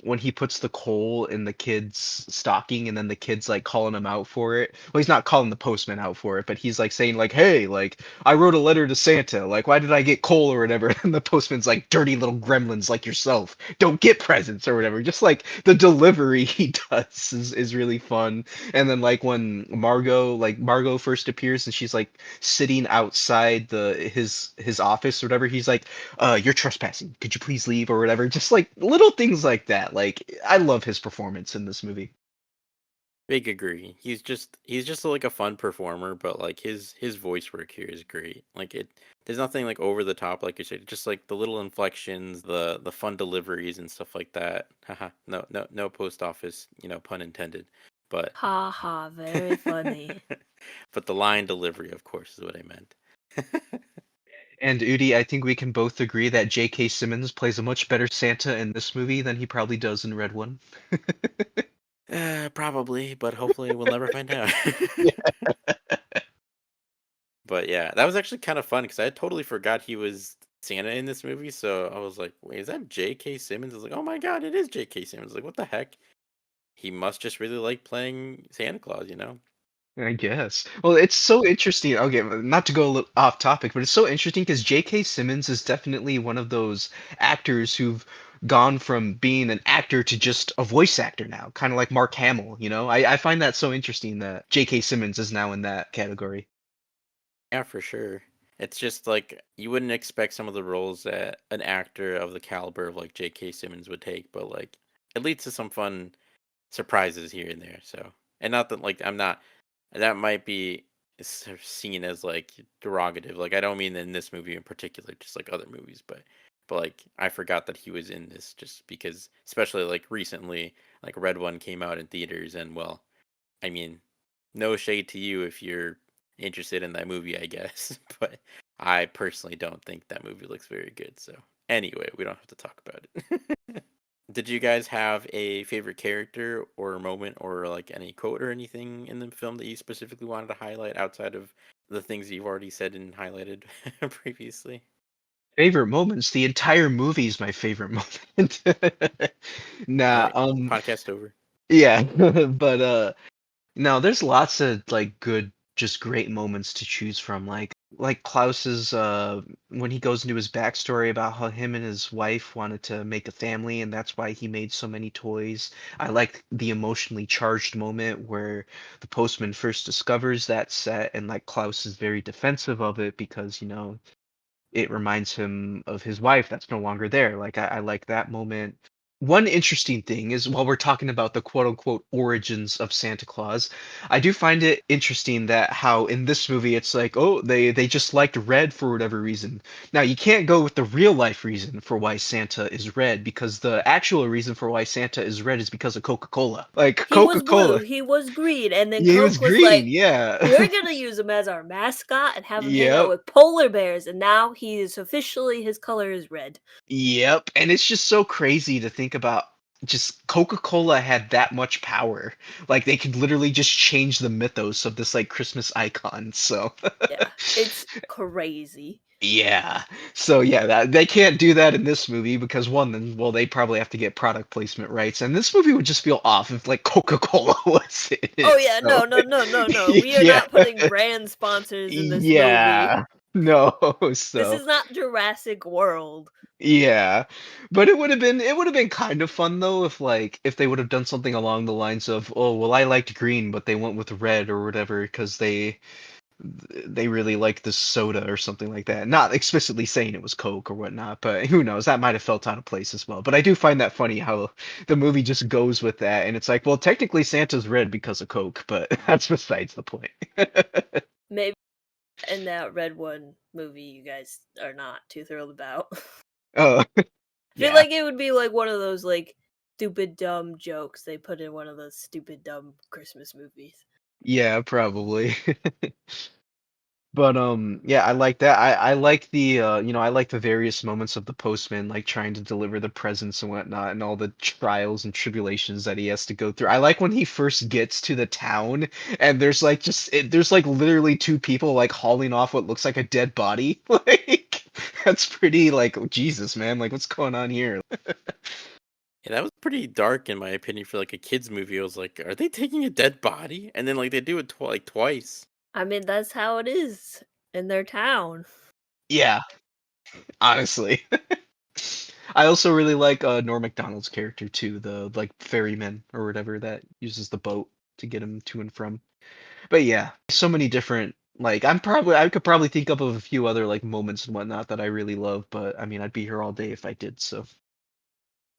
when he puts the coal in the kid's stocking and then the kid's like calling him out for it. Well, he's not calling the postman out for it, but he's like saying like, "Hey, like I wrote a letter to Santa. Like why did I get coal or whatever?" And the postman's like, "Dirty little gremlins like yourself don't get presents or whatever." Just like the delivery he does is really fun. And then like when Margot first appears and she's like sitting outside his office or whatever, he's like, you're trespassing. Could you please leave or whatever? Just like little things like that. Like I love his performance in this movie. Big agree. He's just like a fun performer, but like his voice work here is great. Like there's nothing like over the top, like you said. Just like the little inflections, the fun deliveries and stuff like that. Haha. No post office, pun intended. But Ha ha, very funny. but the line delivery, of course, is what I meant. And Udi, I think we can both agree that J.K. Simmons plays a much better Santa in this movie than he probably does in Red One. Probably, but hopefully we'll never find out. Yeah. But yeah, that was actually kind of fun because I totally forgot he was Santa in this movie. So I was like, wait, is that J.K. Simmons? I was like, oh my God, it is J.K. Simmons. Like, what the heck? He must just really like playing Santa Claus, you know? I guess. Well, it's so interesting. Okay, not to go off topic, but it's so interesting because J.K. Simmons is definitely one of those actors who've gone from being an actor to just a voice actor now, kind of like Mark Hamill, you know? I find that so interesting that J.K. Simmons is now in that category. Yeah, for sure. It's just like you wouldn't expect some of the roles that an actor of the caliber of like J.K. Simmons would take, but like it leads to some fun surprises here and there. So, and not that like I'm not that might be seen as like derogative. Like I don't mean in this movie in particular, just like other movies, but like I forgot that he was in this just because, especially like recently, like Red One came out in theaters, and well, I mean, no shade to you if you're interested in that movie, I guess, but I personally don't think that movie looks very good. So anyway, we don't have to talk about it. Did you guys have a favorite character or moment or like any quote or anything in the film that you specifically wanted to highlight outside of the things you've already said and highlighted previously? Favorite moments? The entire movie is my favorite moment. All Nah, right, podcast over. yeah, but no, there's lots of like good, just great moments to choose from. Like Klaus's when he goes into his backstory about how him and his wife wanted to make a family and that's why he made so many toys. I like the emotionally charged moment where the postman first discovers that set and like Klaus is very defensive of it because, it reminds him of his wife that's no longer there. Like I like that moment. One interesting thing is while we're talking about the quote unquote origins of Santa Claus, I do find it interesting that how in this movie it's like, oh, they just liked red for whatever reason. Now you can't go with the real life reason for why Santa is red because the actual reason for why Santa is red is because of Coca-Cola. Like He was blue, Coca-Cola, he was green, and then yeah, he was Coke was green, like, yeah. we're gonna use him as our mascot and have him hang out Yep. with polar bears, and now he is officially, his color is red. Yep, and it's just so crazy to think about just Coca-Cola had that much power. Like they could literally just change the mythos of this like Christmas icon. So Yeah, it's crazy. yeah. So yeah, that they can't do that in this movie because one, then well, they probably have to get product placement rights, and this movie would just feel off if like Coca-Cola was in Oh it. yeah, So no, no, no, no, no. We are yeah. not putting brand sponsors in this movie. Yeah. No, This so is not Jurassic World. yeah, but it would have been kind of fun though if like if they would have done something along the lines of, oh well, I liked green but they went with red or whatever because they really liked the soda or something like that, not explicitly saying it was Coke or whatnot, but who knows, that might have felt out of place as well. But I do find that funny how the movie just goes with that, and it's like, well, technically Santa's red because of Coke, but that's besides the point. Maybe in that Red One movie you guys are not too thrilled about. Oh I feel yeah, like it would be like one of those like stupid dumb jokes they put in one of those stupid dumb Christmas movies. yeah, probably. But yeah, I like that. I like the I like the various moments of the postman like trying to deliver the presents and whatnot and all the trials and tribulations that he has to go through. I like when he first gets to the town and there's like there's like literally two people like hauling off what looks like a dead body. Like that's pretty like Jesus, man. Like what's going on here? Yeah, that was pretty dark in my opinion for like a kids movie. I was like, are they taking a dead body? And then like they do it like twice. I mean, that's how it is in their town. Yeah, honestly. I also really like Norm Macdonald's character too, the like ferryman or whatever that uses the boat to get him to and from. But yeah, so many different like I could probably think up of a few other like moments and whatnot that I really love, but I mean I'd be here all day if I did, so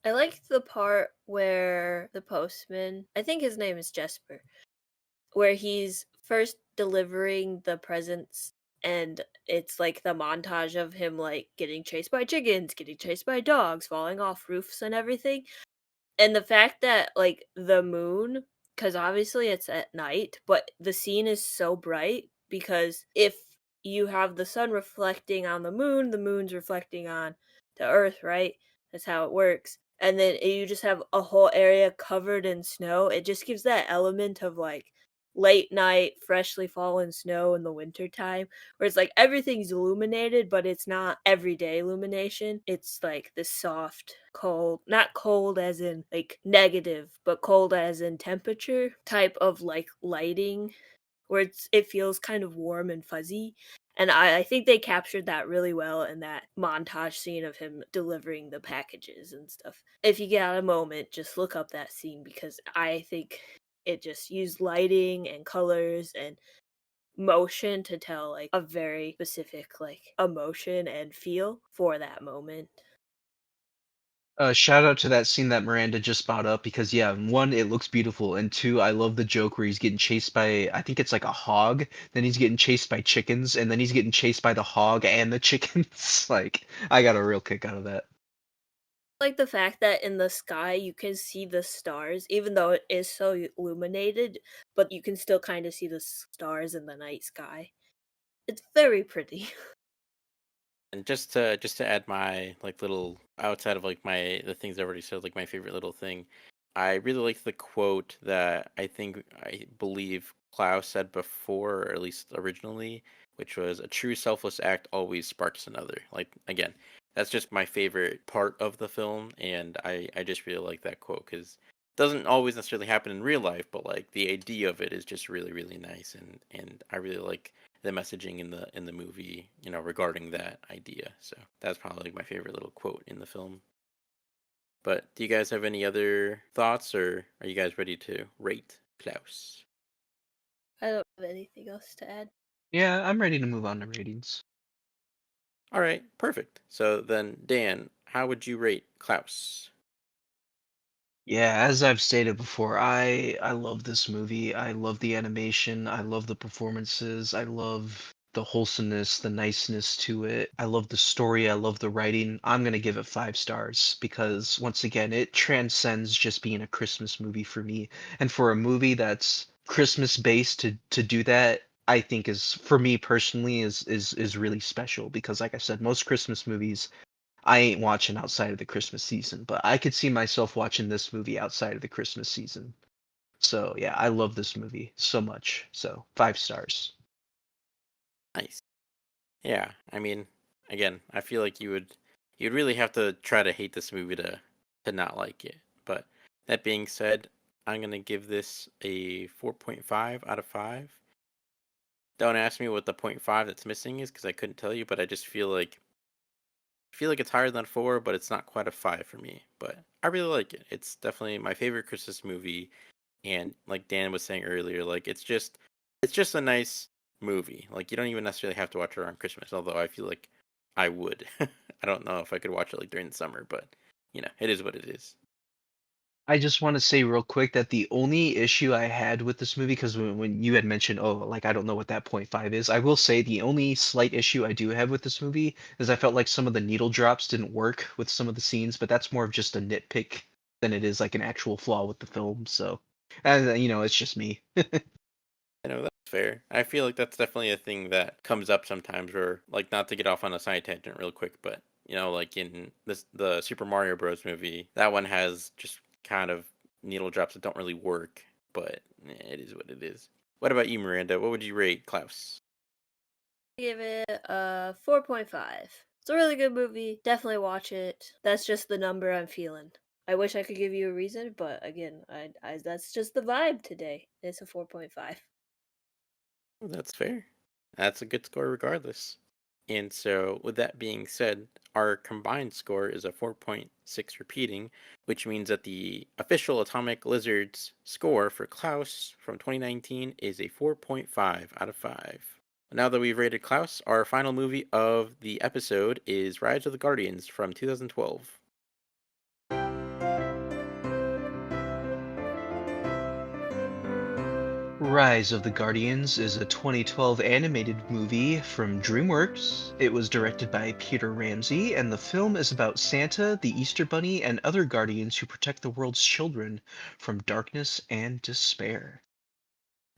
I like the part where the postman, I think his name is Jesper, where he's first delivering the presents and it's like the montage of him like getting chased by chickens, getting chased by dogs, falling off roofs and everything. And the fact that like the moon, cuz obviously it's at night, but the scene is so bright because if you have the sun reflecting on the moon's reflecting on the earth, right? That's how it works. And then you just have a whole area covered in snow. It just gives that element of like late night, freshly fallen snow in the winter time, where it's like everything's illuminated, but it's not everyday illumination. It's like this soft, cold, not cold as in like negative, but cold as in temperature type of like lighting, where it feels kind of warm and fuzzy. And I think they captured that really well in that montage scene of him delivering the packages and stuff. If you get a moment, just look up that scene because I think it just used lighting and colors and motion to tell like a very specific like emotion and feel for that moment. shout out to that scene that Miranda just brought up because yeah, one, it looks beautiful, and two, I love the joke where he's getting chased by I think it's like a hog, then he's getting chased by chickens, and then he's getting chased by the hog and the chickens. Like I got a real kick out of that. Like the fact that in the sky you can see the stars, even though it is so illuminated, but you can still kind of see the stars in the night sky. It's very pretty. And just to add my like little outside of like my the things I already said, like my favorite little thing, I really like the quote that I believe Klaus said before, or at least originally, which was a true selfless act always sparks another. Like again, that's just my favorite part of the film, and I just really like that quote because it doesn't always necessarily happen in real life, but like the idea of it is just really really nice, and I really like the messaging in the movie, regarding that idea. So that's probably like my favorite little quote in the film. But do you guys have any other thoughts, or are you guys ready to rate Klaus? I don't have anything else to add. Yeah, I'm ready to move on to ratings. All right, perfect. So then, Dan, how would you rate Klaus? Yeah, as I've stated before, I love this movie. I love the animation. I love the performances. I love the wholesomeness, the niceness to it. I love the story. I love the writing. I'm gonna give it 5 stars because once again, it transcends just being a Christmas movie for me. And for a movie that's Christmas based to do that, I think is for me personally is really special because like I said, most Christmas movies I ain't watching outside of the Christmas season, but I could see myself watching this movie outside of the Christmas season. So yeah, I love this movie so much. So 5 stars. Nice. Yeah, I mean, again, I feel like you'd really have to try to hate this movie to not like it. But that being said, I'm gonna give this a 4.5 out of 5. Don't ask me what the point 0.5 that's missing is because I couldn't tell you, but I feel like it's higher than 4, but it's not quite a 5 for me. But I really like it. It's definitely my favorite Christmas movie, and like Dan was saying earlier, like it's just a nice movie. Like you don't even necessarily have to watch it around Christmas, although I feel like I would. I don't know if I could watch it like during the summer, but it is what it is. I just want to say real quick that the only issue I had with this movie, because when you had mentioned, oh, like I don't know what that point five is, I will say the only slight issue I do have with this movie is I felt like some of the needle drops didn't work with some of the scenes, but that's more of just a nitpick than it is like an actual flaw with the film. So, and it's just me. I know that's fair. I feel like that's definitely a thing that comes up sometimes, where like not to get off on a side tangent real quick, but like in the Super Mario Bros. Movie, that one has just kind of needle drops that don't really work, but it is what it is. What about you, Miranda? What would you rate Klaus? Give it a 4.5. It's a really good movie. Definitely watch it. That's just the number I'm feeling. I wish I could give you a reason, but again, I that's just the vibe today. It's a 4.5. That's fair. That's a good score regardless. And so, with that being said, our combined score is a 4.6 repeating, which means that the official Atomic Lizards score for Klaus from 2019 is a 4.5 out of 5. Now that we've rated Klaus, our final movie of the episode is Rise of the Guardians from 2012. Rise of the Guardians is a 2012 animated movie from DreamWorks. It was directed by Peter Ramsey, and the film is about Santa, the Easter Bunny, and other guardians who protect the world's children from darkness and despair.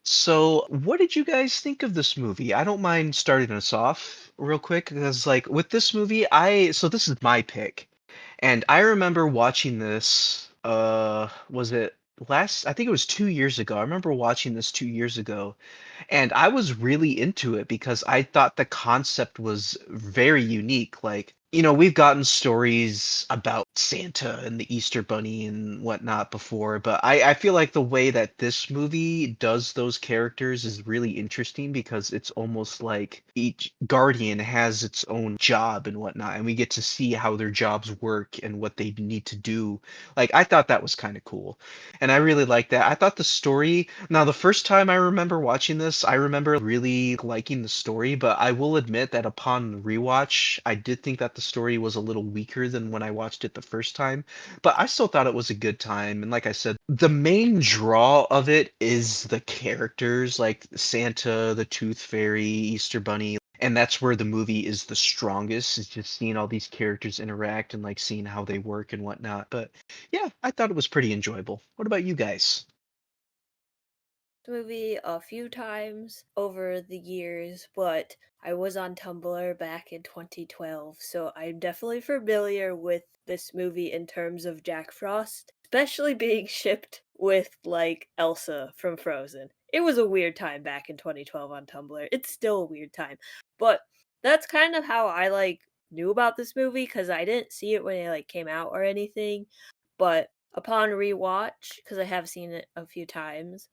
So, what did you guys think of this movie? I don't mind starting us off real quick because, like, with this movie, so this is my pick. And I remember watching this, was it last, I think it was 2 years ago. I remember watching this 2 years ago, and I was really into it because I thought the concept was very unique. Like, we've gotten stories about Santa and the Easter Bunny and whatnot before, but I feel like the way that this movie does those characters is really interesting because it's almost like each guardian has its own job and whatnot, and we get to see how their jobs work and what they need to do. Like, I thought that was kind of cool. And I really like that. I thought the story, now the first time I remember watching this, I remember really liking the story, but I will admit that upon rewatch, I did think that the story was a little weaker than when I watched it the first time. But I still thought it was a good time. And like I said, the main draw of it is the characters, like Santa, the Tooth Fairy, Easter Bunny. And that's where the movie is the strongest, is just seeing all these characters interact and like seeing how they work and whatnot. But yeah, I thought it was pretty enjoyable. What about you guys? Movie a few times over the years, but I was on Tumblr back in 2012, so I'm definitely familiar with this movie in terms of Jack Frost, especially being shipped with like Elsa from Frozen. It was a weird time back in 2012 on Tumblr. It's still a weird time, but that's kind of how I like knew about this movie because I didn't see it when it like came out or anything, but upon rewatch, because I have seen it a few times,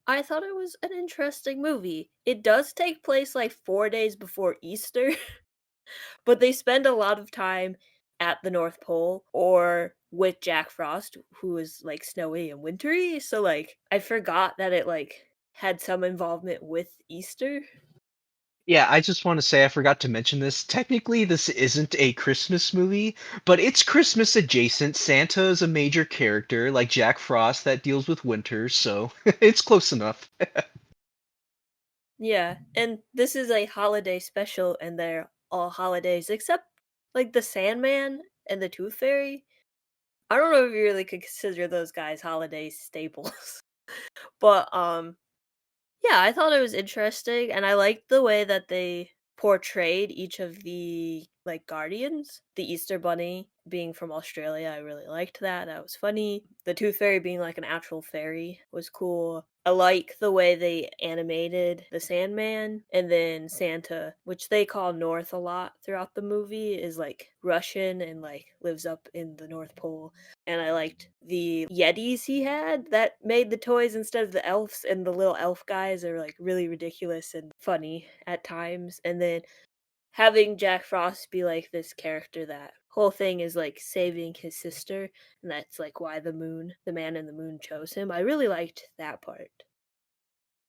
I thought it was an interesting movie. It does take place like 4 days before Easter, but they spend a lot of time at the North Pole or with Jack Frost, who is like snowy and wintry. So like I forgot that it like had some involvement with Easter. Yeah, I just want to say I forgot to mention this. Technically, this isn't a Christmas movie, but it's Christmas adjacent. Santa is a major character, like Jack Frost, that deals with winter, so it's close enough. Yeah, and this is a holiday special, and they're all holidays except like the Sandman and the Tooth Fairy. I don't know if you really could consider those guys holiday staples, but yeah, I thought it was interesting, and I liked the way that they portrayed each of the like guardians. The Easter Bunny being from Australia, I really liked that. That was funny. The Tooth Fairy being like an actual fairy was cool. I like the way they animated the Sandman, and then Santa, which they call North a lot throughout the movie, is like Russian and like lives up in the North Pole. And I liked the Yetis he had that made the toys instead of the elves, and the little elf guys are like really ridiculous and funny at times. And then having Jack Frost be like this character that whole thing is like saving his sister, and that's like why the man in the moon chose him. I really liked that part.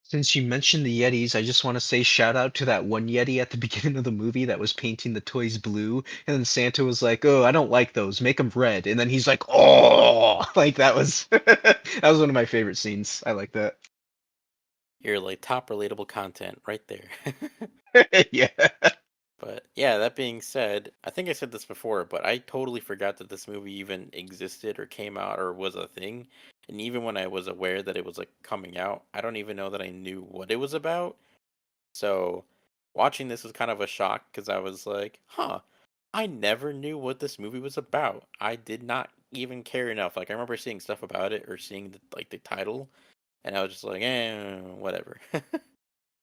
Since you mentioned the Yetis, I just want to say shout out to that one Yeti at the beginning of the movie that was painting the toys blue, and then Santa was like, "Oh, I don't like those. Make them red." And then he's like, "Oh!" Like that was that was one of my favorite scenes. I like that. You're like top relatable content right there. Yeah. But yeah, that being said, I think I said this before, but I totally forgot that this movie even existed or came out or was a thing. And even when I was aware that it was like coming out, I don't even know that I knew what it was about. So watching this was kind of a shock because I was like, huh, I never knew what this movie was about. I did not even care enough. Like I remember seeing stuff about it or seeing the title, and I was just like, whatever.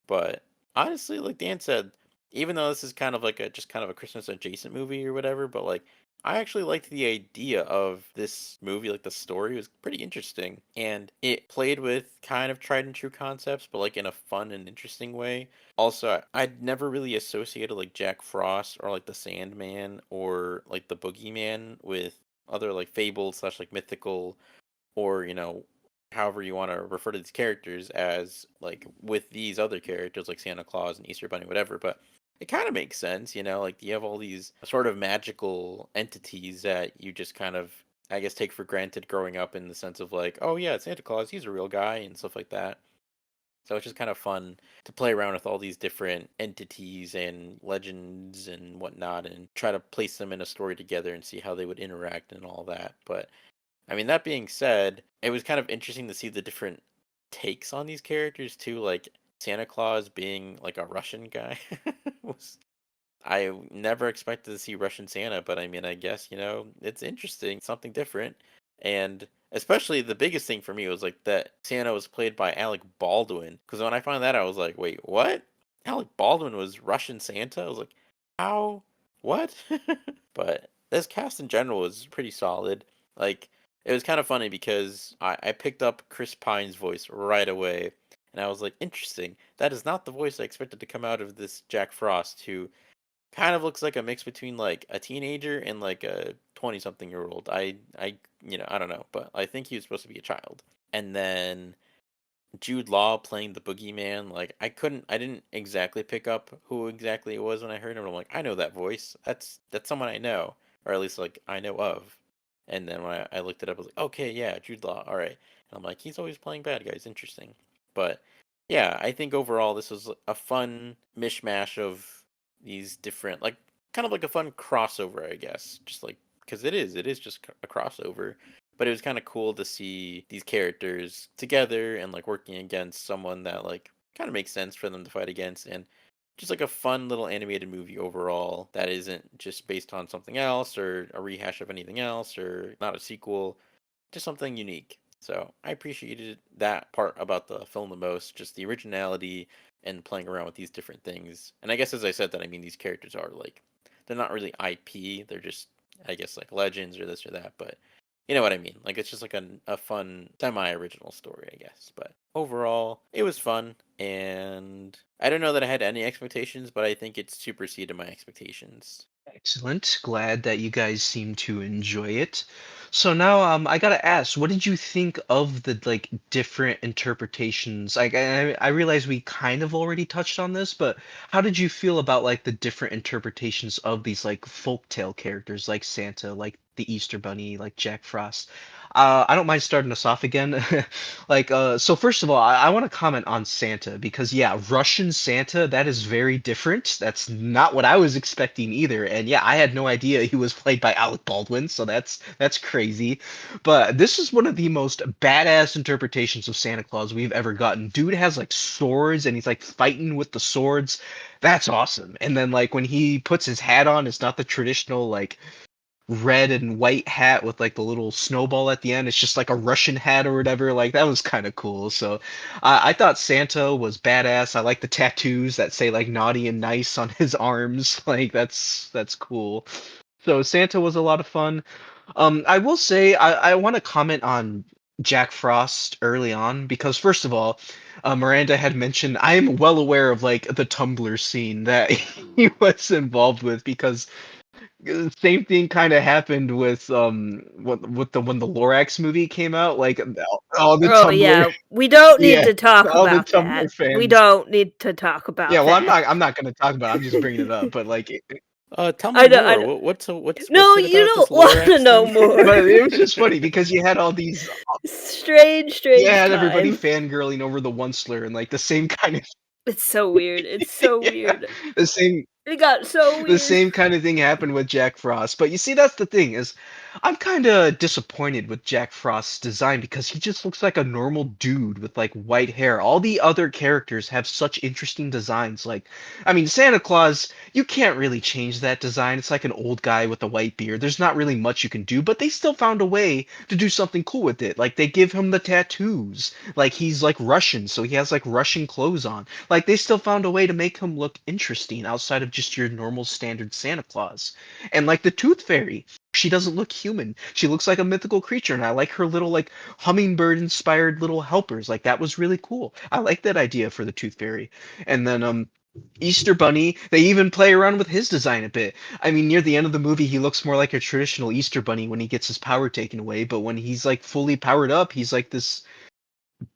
But honestly, like Dan said, even though this is kind of like a just kind of a Christmas adjacent movie or whatever, but like I actually liked the idea of this movie, like the story was pretty interesting. And it played with kind of tried and true concepts, but like in a fun and interesting way. Also, I'd never really associated like Jack Frost or like the Sandman or like the Boogeyman with other like fable slash like mythical or however you want to refer to these characters as like with these other characters like Santa Claus and Easter Bunny, whatever. But it kind of makes sense, like you have all these sort of magical entities that you just kind of, I guess, take for granted growing up in the sense of like, oh yeah, it's Santa Claus, he's a real guy and stuff like that. So it's just kind of fun to play around with all these different entities and legends and whatnot and try to place them in a story together and see how they would interact and all that. But I mean, that being said, it was kind of interesting to see the different takes on these characters too. Like Santa Claus being like a Russian guy was. I never expected to see Russian Santa, but I mean, I guess it's interesting, something different, and especially the biggest thing for me was like that Santa was played by Alec Baldwin. Because when I found that, I was like, wait, what? Alec Baldwin was Russian Santa? I was like, how? What? But this cast in general was pretty solid. Like, it was kind of funny because I picked up Chris Pine's voice right away. And I was like, interesting. That is not the voice I expected to come out of this Jack Frost, who kind of looks like a mix between like a teenager and like a 20 something year old. I don't know, but I think he was supposed to be a child. And then Jude Law playing the boogeyman, like I didn't exactly pick up who exactly it was when I heard him. I'm like, I know that voice. That's someone I know, or at least like I know of. And then when I looked it up, I was like, okay, yeah, Jude Law. All right. And I'm like, he's always playing bad guys. Interesting. But yeah, I think overall this was a fun mishmash of these different, like kind of like a fun crossover, I guess. Just like because it is just a crossover, but it was kind of cool to see these characters together and like working against someone that like kind of makes sense for them to fight against, and just like a fun little animated movie overall that isn't just based on something else or a rehash of anything else or not a sequel, just something unique. So I appreciated that part about the film the most, just the originality and playing around with these different things. And I guess as I said that, I mean these characters are like they're not really IP, they're just I guess like legends or this or that, but you know what I mean? Like it's just like a fun semi-original story, I guess. But overall, it was fun, and I don't know that I had any expectations, but I think it superseded my expectations. Excellent. Glad that you guys seem to enjoy it. So now, I gotta ask, what did you think of the like different interpretations? Like, I realize we kind of already touched on this, but how did you feel about like the different interpretations of these like folktale characters, like Santa, like the Easter Bunny, like Jack Frost? I don't mind starting us off again. So first of all, I want to comment on Santa because yeah, Russian Santa, that is very different. That's not what I was expecting either. And yeah, I had no idea he was played by Alec Baldwin, so that's crazy. But this is one of the most badass interpretations of Santa Claus we've ever gotten. Dude has like swords and he's like fighting with the swords. That's awesome. And then like when he puts his hat on, it's not the traditional like red and white hat with like the little snowball at the end. It's just like a Russian hat or whatever. Like that was kind of cool. So I thought Santa was badass. I like the tattoos that say like naughty and nice on his arms. Like that's cool. So Santa was a lot of fun. I will say I want to comment on Jack Frost early on because first of all, Miranda had mentioned I am well aware of like the Tumblr scene that he was involved with because same thing kind of happened with with the when the Lorax movie came out. Like all the Oh Tumblr, yeah, we don't need yeah, to talk all the about that. Tumblr We fans. don't need to talk Yeah, about well, that. I'm not going to talk about it. I'm just bringing it up. But like, Tell me I know. I more. know. What's No, it you about this don't want to Lorax know thing? more. but it was just funny because you had all these, you Strange had everybody time. fangirling over the one slur and like the same kind of, It's so weird. It's so yeah, weird. the same It got so the weird. same kind of thing happened with Jack Frost. But you see, that's the thing is, I'm kind of disappointed with Jack Frost's design because he just looks like a normal dude with like white hair. All the other characters have such interesting designs. Like, I mean, Santa Claus, you can't really change that design. It's like an old guy with a white beard. There's not really much you can do, but they still found a way to do something cool with it. Like they give him the tattoos. Like he's like Russian, so he has like Russian clothes on. Like they still found a way to make him look interesting outside of just your normal standard Santa Claus. And like the Tooth Fairy, she doesn't look human. She looks like a mythical creature, and I like her little like hummingbird inspired little helpers. Like that was really cool. I like that idea for the Tooth Fairy. And then Easter Bunny, they even play around with his design a bit. I mean, near the end of the movie, he looks more like a traditional Easter Bunny when he gets his power taken away, but when he's like fully powered up, he's like this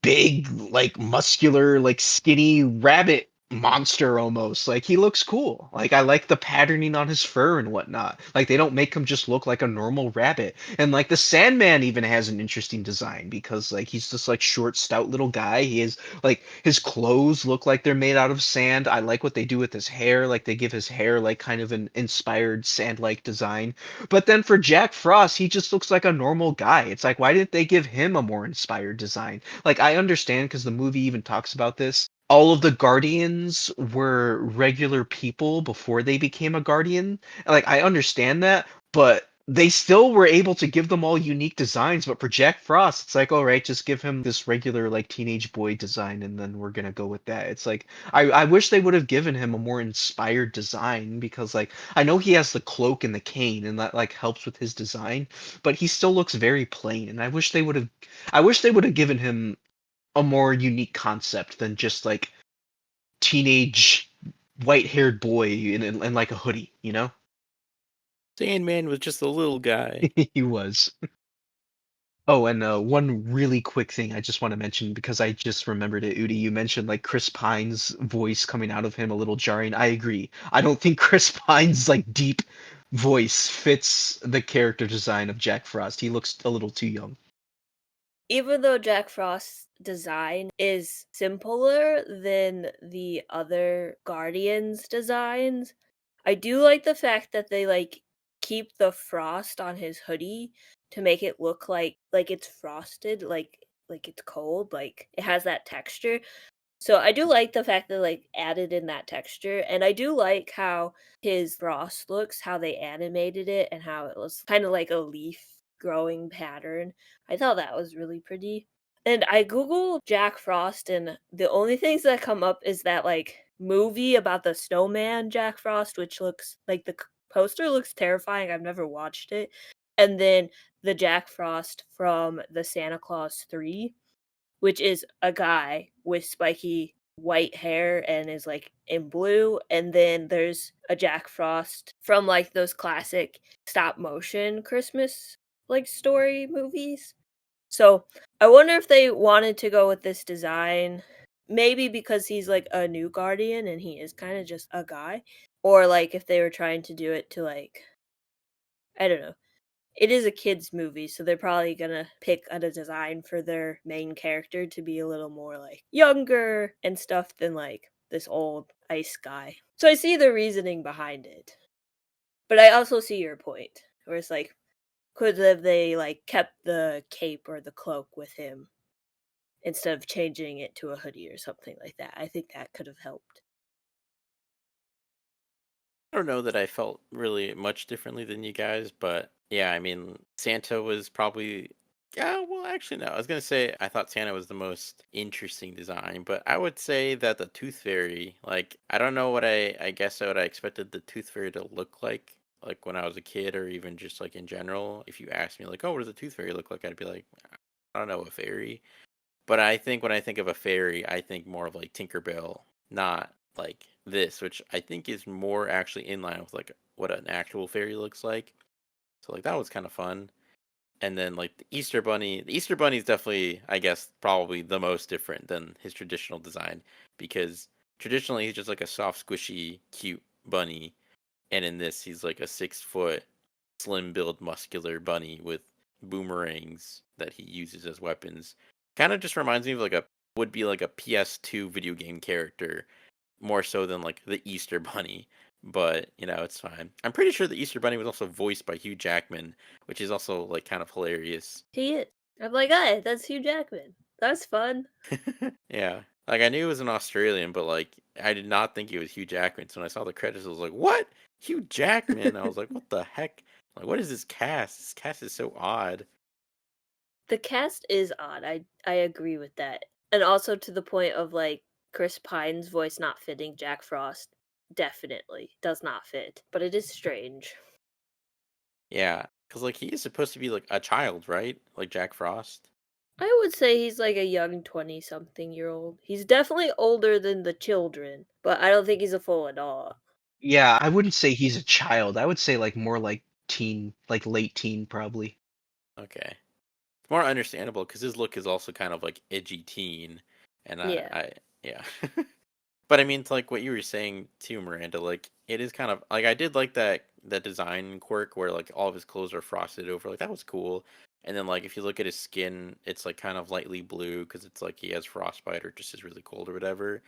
big, like muscular, like skinny rabbit monster almost. Like he looks cool. Like I like the patterning on his fur and whatnot. Like they don't make him just look like a normal rabbit. And like the Sandman even has an interesting design because like he's just like short, stout little guy. He is like his clothes look like they're made out of sand. I like what they do with his hair. Like they give his hair like kind of an inspired sand-like design. But then for Jack Frost, he just looks like a normal guy. It's like why didn't they give him a more inspired design? Like I understand because the movie even talks about this. All of the Guardians were regular people before they became a Guardian. Like I understand that, but they still were able to give them all unique designs. But for Jack Frost, it's like, all right, just give him this regular like teenage boy design, and then we're gonna go with that. It's like I wish they would have given him a more inspired design because like I know he has the cloak and the cane, and that like helps with his design, but he still looks very plain. And I wish they would have given him a more unique concept than just like teenage white-haired boy in like a hoodie, you know? Sandman was just a little guy. He was. Oh, and one really quick thing I just want to mention because I just remembered it, Udi. You mentioned like Chris Pine's voice coming out of him a little jarring. I agree. I don't think Chris Pine's like deep voice fits the character design of Jack Frost. He looks a little too young. Even though Jack Frost's design is simpler than the other Guardians designs, I do like the fact that they like keep the frost on his hoodie to make it look like it's frosted, like it's cold, like it has that texture. So I do like the fact that like added in that texture, and I do like how his frost looks, how they animated it, and how it was kind of like a leaf growing pattern. I thought that was really pretty. And I googled Jack Frost, and the only things that come up is that like movie about the snowman Jack Frost, which looks like the poster looks terrifying. I've never watched it. And then the Jack Frost from the Santa Claus 3, which is a guy with spiky white hair and is like in blue. And then there's a Jack Frost from like those classic stop motion Christmas like story movies. So I wonder if they wanted to go with this design, maybe because he's like a new guardian and he is kind of just a guy, or like if they were trying to do it to like, I don't know. It is a kids movie, so they're probably gonna pick a design for their main character to be a little more like younger and stuff than like this old ice guy. So I see the reasoning behind it. But I also see your point, where it's like, could have they like kept the cape or the cloak with him instead of changing it to a hoodie or something like that? I think that could have helped. I don't know that I felt really much differently than you guys, but yeah, I mean, Santa was probably. Yeah, well, actually, no. I was gonna say I thought Santa was the most interesting design, but I would say that the Tooth Fairy, like, I don't know what I guess what I expected the Tooth Fairy to look like when I was a kid, or even just like in general. If you asked me, like, oh, what does a Tooth Fairy look like? I'd be like, I don't know, a fairy. But I think when I think of a fairy, I think more of like Tinkerbell, not like this, which I think is more actually in line with like what an actual fairy looks like. So like that was kind of fun. And then like the Easter Bunny is definitely, I guess, probably the most different than his traditional design because traditionally he's just like a soft, squishy, cute bunny, and in this he's like a 6 foot, slim build, muscular bunny with boomerangs that he uses as weapons. Kind of just reminds me of like a would be like a PS2 video game character more so than like the Easter Bunny. But it's fine. I'm pretty sure the Easter Bunny was also voiced by Hugh Jackman, which is also like kind of hilarious. He is. I'm like, hey, that's Hugh Jackman. That's fun. Yeah. Like I knew it was an Australian, but like I did not think it was Hugh Jackman. So when I saw the credits, I was like, "What? Hugh Jackman?" I was like, "What the heck? Like what is this cast? This cast is so odd." The cast is odd. I agree with that. And also to the point of like Chris Pine's voice not fitting Jack Frost definitely does not fit, but it is strange. Yeah, cuz like he is supposed to be like a child, right? Like Jack Frost. I would say he's like a young 20-something-year-old. He's definitely older than the children, but I don't think he's a full adult. Yeah, I wouldn't say he's a child. I would say like more like teen, like late teen probably. Okay. It's more understandable cuz his look is also kind of like edgy teen and Yeah. I yeah. But I mean, it's like what you were saying too, Miranda. Like it is kind of like I did like that design quirk where like all of his clothes are frosted over. Like that was cool. And then like if you look at his skin, it's like kind of lightly blue because it's like he has frostbite or just is really cold or whatever.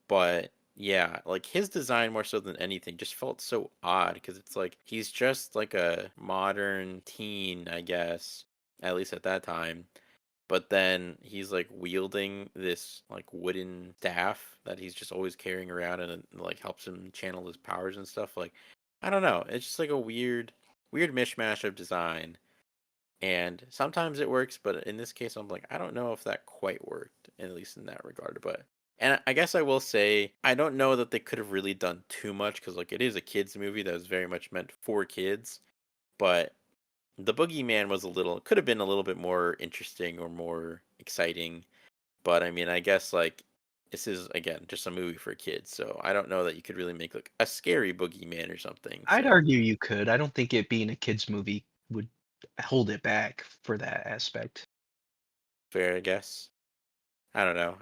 But yeah, like his design more so than anything just felt so odd because it's like he's just like a modern teen, I guess, at least at that time, but then he's like wielding this like wooden staff that he's just always carrying around and it like helps him channel his powers and stuff. Like I don't know, it's just like a weird mishmash of design, and sometimes it works, but in this case I'm like I don't know if that quite worked, at least in that regard. But and I guess I will say I don't know that they could have really done too much because like it is a kids movie that was very much meant for kids, but the boogeyman was could have been a little bit more interesting or more exciting, but I mean, I guess like this is again just a movie for kids, so I don't know that you could really make like a scary boogeyman or something. I'd So argue you could. I don't think it being a kids movie would hold it back for that aspect. fair, I guess. I don't know.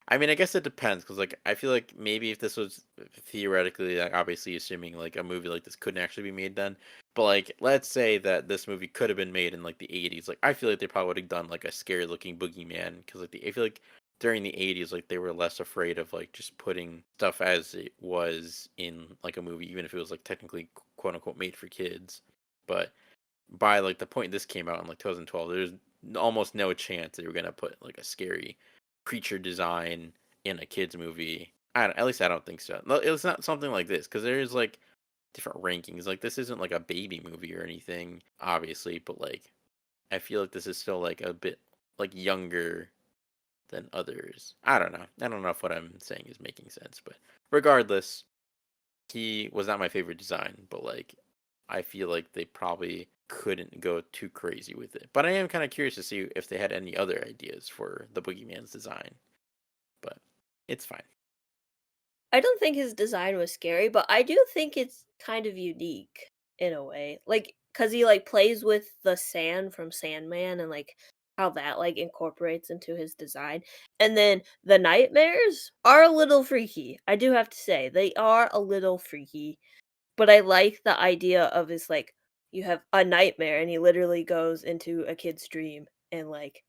I mean, I guess it depends because, like, I feel like maybe if this was theoretically, like, obviously assuming like a movie like this couldn't actually be made then, but like, let's say that this movie could have been made in like the '80s. Like, I feel like they probably would have done like a scary looking boogeyman because like I feel like during the '80s, like they were less afraid of like just putting stuff as it was in like a movie, even if it was like technically quote unquote made for kids. But by like the point this came out in like 2012, there's almost no chance they were gonna put like a scary creature design in a kids movie. At least I don't think so. No, it's not something like this because there's like different rankings. Like this isn't like a baby movie or anything, obviously, but like I feel like this is still like a bit like younger than others. I don't know. I don't know if what I'm saying is making sense, but regardless, he was not my favorite design, but like I feel like they probably couldn't go too crazy with it. But I am kind of curious to see if they had any other ideas for the Boogeyman's design. But it's fine. I don't think his design was scary, but I do think it's kind of unique in a way. Like because he like plays with the sand from Sandman and like how that like incorporates into his design. And then the nightmares are a little freaky. I do have to say they are a little freaky, but I like the idea of his like you have a nightmare and he literally goes into a kid's dream and like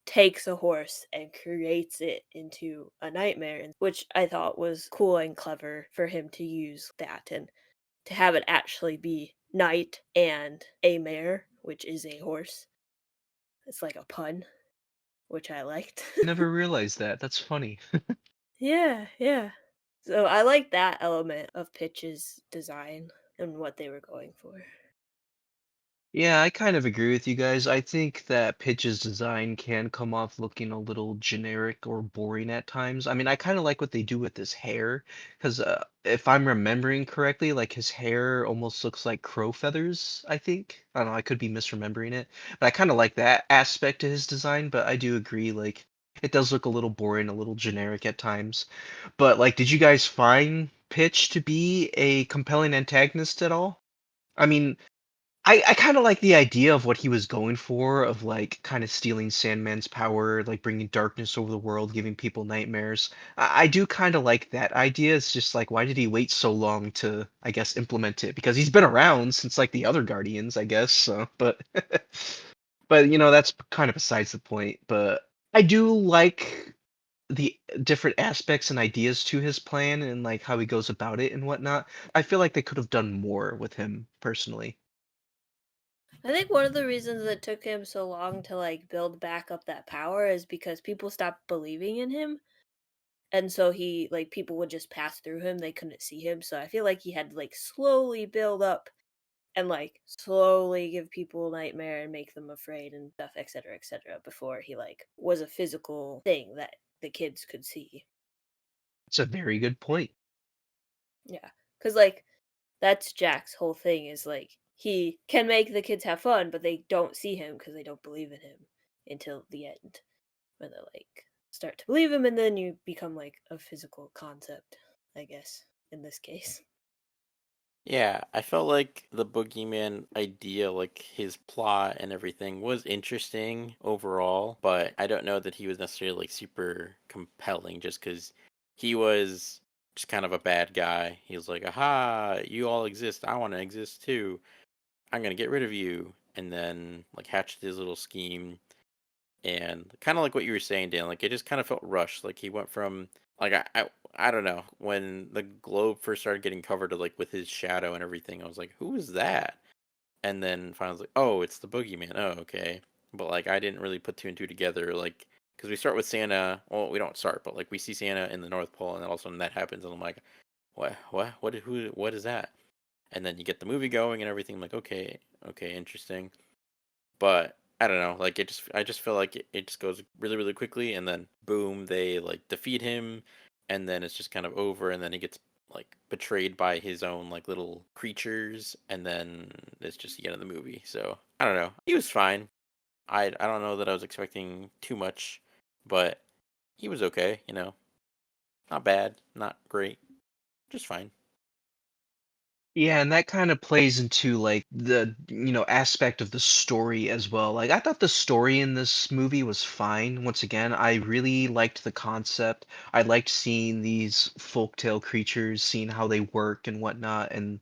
takes a horse and creates it into a nightmare, which I thought was cool and clever for him to use that and to have it actually be knight and a mare, which is a horse. It's like a pun, which I liked. Never realized that. That's funny. Yeah, yeah. So I like that element of Pitch's design and what they were going for. Yeah, I kind of agree with you guys. I think that Pitch's design can come off looking a little generic or boring at times. I mean, I kind of like what they do with his hair, because if I'm remembering correctly, like his hair almost looks like crow feathers, I think. I don't know, I could be misremembering it. But I kind of like that aspect to his design, but I do agree, like, it does look a little boring, a little generic at times. But, like, did you guys find Pitch to be a compelling antagonist at all? I mean, I kind of like the idea of what he was going for, of like kind of stealing Sandman's power, like bringing darkness over the world, giving people nightmares. I do kind of like that idea. It's just like, why did he wait so long to, I guess, implement it? Because he's been around since like the other Guardians, I guess. So, but, but that's kind of besides the point. But I do like the different aspects and ideas to his plan and like how he goes about it and whatnot. I feel like they could have done more with him personally. I think one of the reasons it took him so long to like build back up that power is because people stopped believing in him. And so he like people would just pass through him, they couldn't see him. So I feel like he had to like slowly build up and like slowly give people a nightmare and make them afraid and stuff, etc., before he like was a physical thing that the kids could see. It's a very good point. Yeah. Cuz like that's Jack's whole thing is like he can make the kids have fun, but they don't see him because they don't believe in him until the end, when they like start to believe him, and then you become like a physical concept, I guess, in this case. Yeah, I felt like the boogeyman idea, like his plot and everything, was interesting overall, but I don't know that he was necessarily like super compelling just because he was just kind of a bad guy. He was like, aha, you all exist. I want to exist too. I'm going to get rid of you. And then like hatched his little scheme. And kind of like what you were saying, Dan, like it just kind of felt rushed. Like he went from like I don't know, when the globe first started getting covered like with his shadow and everything, I was like, who is that? And then finally I was like, oh, it's the boogeyman. Oh, okay. But like I didn't really put two and two together, like because we start with Santa. Well, we don't start, but like we see Santa in the North Pole, and then all of a sudden that happens, and I'm like, what is that? And then you get the movie going and everything. I'm like, okay, okay, interesting. But I don't know, like I just feel like it just goes really really quickly, and then boom, they like defeat him, and then it's just kind of over, and then he gets like betrayed by his own like little creatures, and then it's just the end of the movie. So I don't know, he was fine. I don't know that I was expecting too much, but he was okay. Not bad, not great, just fine. Yeah, and that kind of plays into like the aspect of the story as well. Like I thought the story in this movie was fine. Once again, I really liked the concept. I liked seeing these folktale creatures, seeing how they work and whatnot, and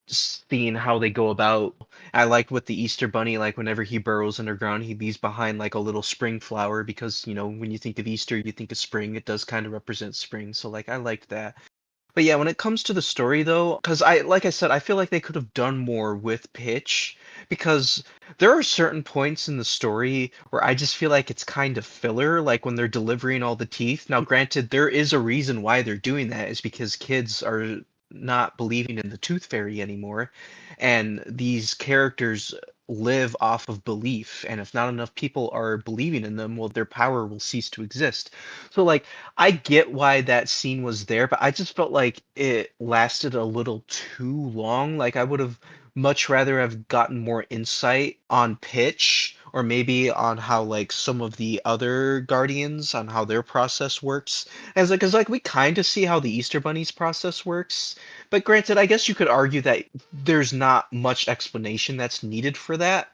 seeing how they go about. I like with the Easter Bunny, like whenever he burrows underground, he leaves behind like a little spring flower because, when you think of Easter, you think of spring. It does kind of represent spring. So like I liked that. But yeah, when it comes to the story though, because like I said, I feel like they could have done more with Pitch because there are certain points in the story where I just feel like it's kind of filler, like when they're delivering all the teeth. Now, granted, there is a reason why they're doing that, is because kids are not believing in the tooth fairy anymore, and these characters live off of belief, and if not enough people are believing in them, well, their power will cease to exist. So like I get why that scene was there, but I just felt like it lasted a little too long. Like I would have much rather have gotten more insight on Pitch, or maybe on how like some of the other Guardians, on how their process works. As like, cause like we kind of see how the Easter Bunny's process works, But granted, I guess you could argue that there's not much explanation that's needed for that,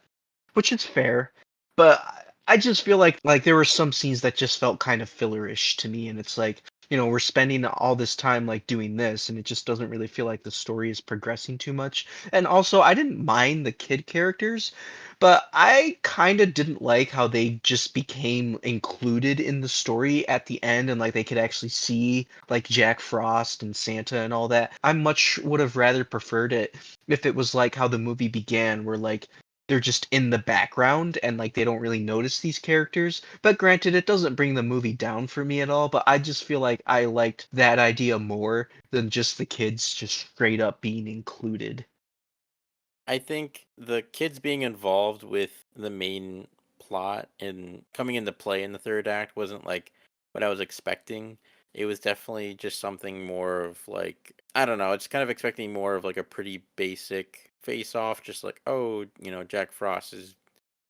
which is fair. But I just feel like there were some scenes that just felt kind of fillerish to me, and it's like, we're spending all this time like doing this, and it just doesn't really feel like the story is progressing too much. And also, I didn't mind the kid characters, but I kind of didn't like how they just became included in the story at the end, and like they could actually see like Jack Frost and Santa and all that. I much would have rather preferred it if it was like how the movie began, where like they're just in the background and like they don't really notice these characters. But granted, it doesn't bring the movie down for me at all, but I just feel like I liked that idea more than just the kids just straight up being included. I think the kids being involved with the main plot and coming into play in the third act wasn't like what I was expecting. It was definitely just something more of like, I don't know, it's kind of expecting more of like a pretty basic face off, just like, oh, Jack Frost is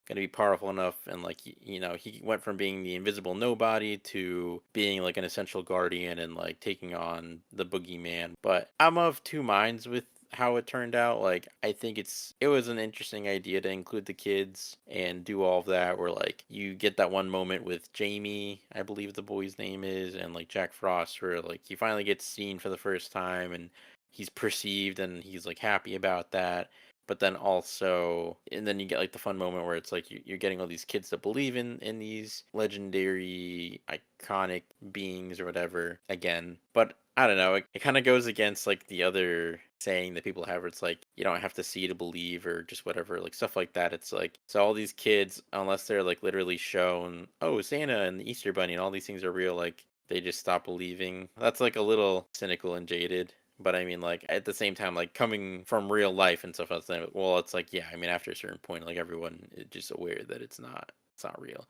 going to be powerful enough, and like, he went from being the invisible nobody to being like an essential guardian and like taking on the boogeyman. But I'm of two minds with how it turned out. Like, I think it was an interesting idea to include the kids and do all of that, where like you get that one moment with Jamie, I believe the boy's name is, and like Jack Frost, where like he finally gets seen for the first time and he's perceived and he's like happy about that. But then also, and then you get like the fun moment where it's like you're getting all these kids that believe in these legendary iconic beings or whatever again. But I don't know, it kind of goes against like the other saying that people have, where it's like you don't have to see to believe, or just whatever, like stuff like that. It's like, so all these kids, unless they're like literally shown, oh, Santa and the Easter Bunny and all these things are real, like they just stop believing. That's like a little cynical and jaded. But I mean, like, at the same time, like, coming from real life and stuff else, well, it's like, yeah, I mean, after a certain point, like, everyone is just aware that it's not real.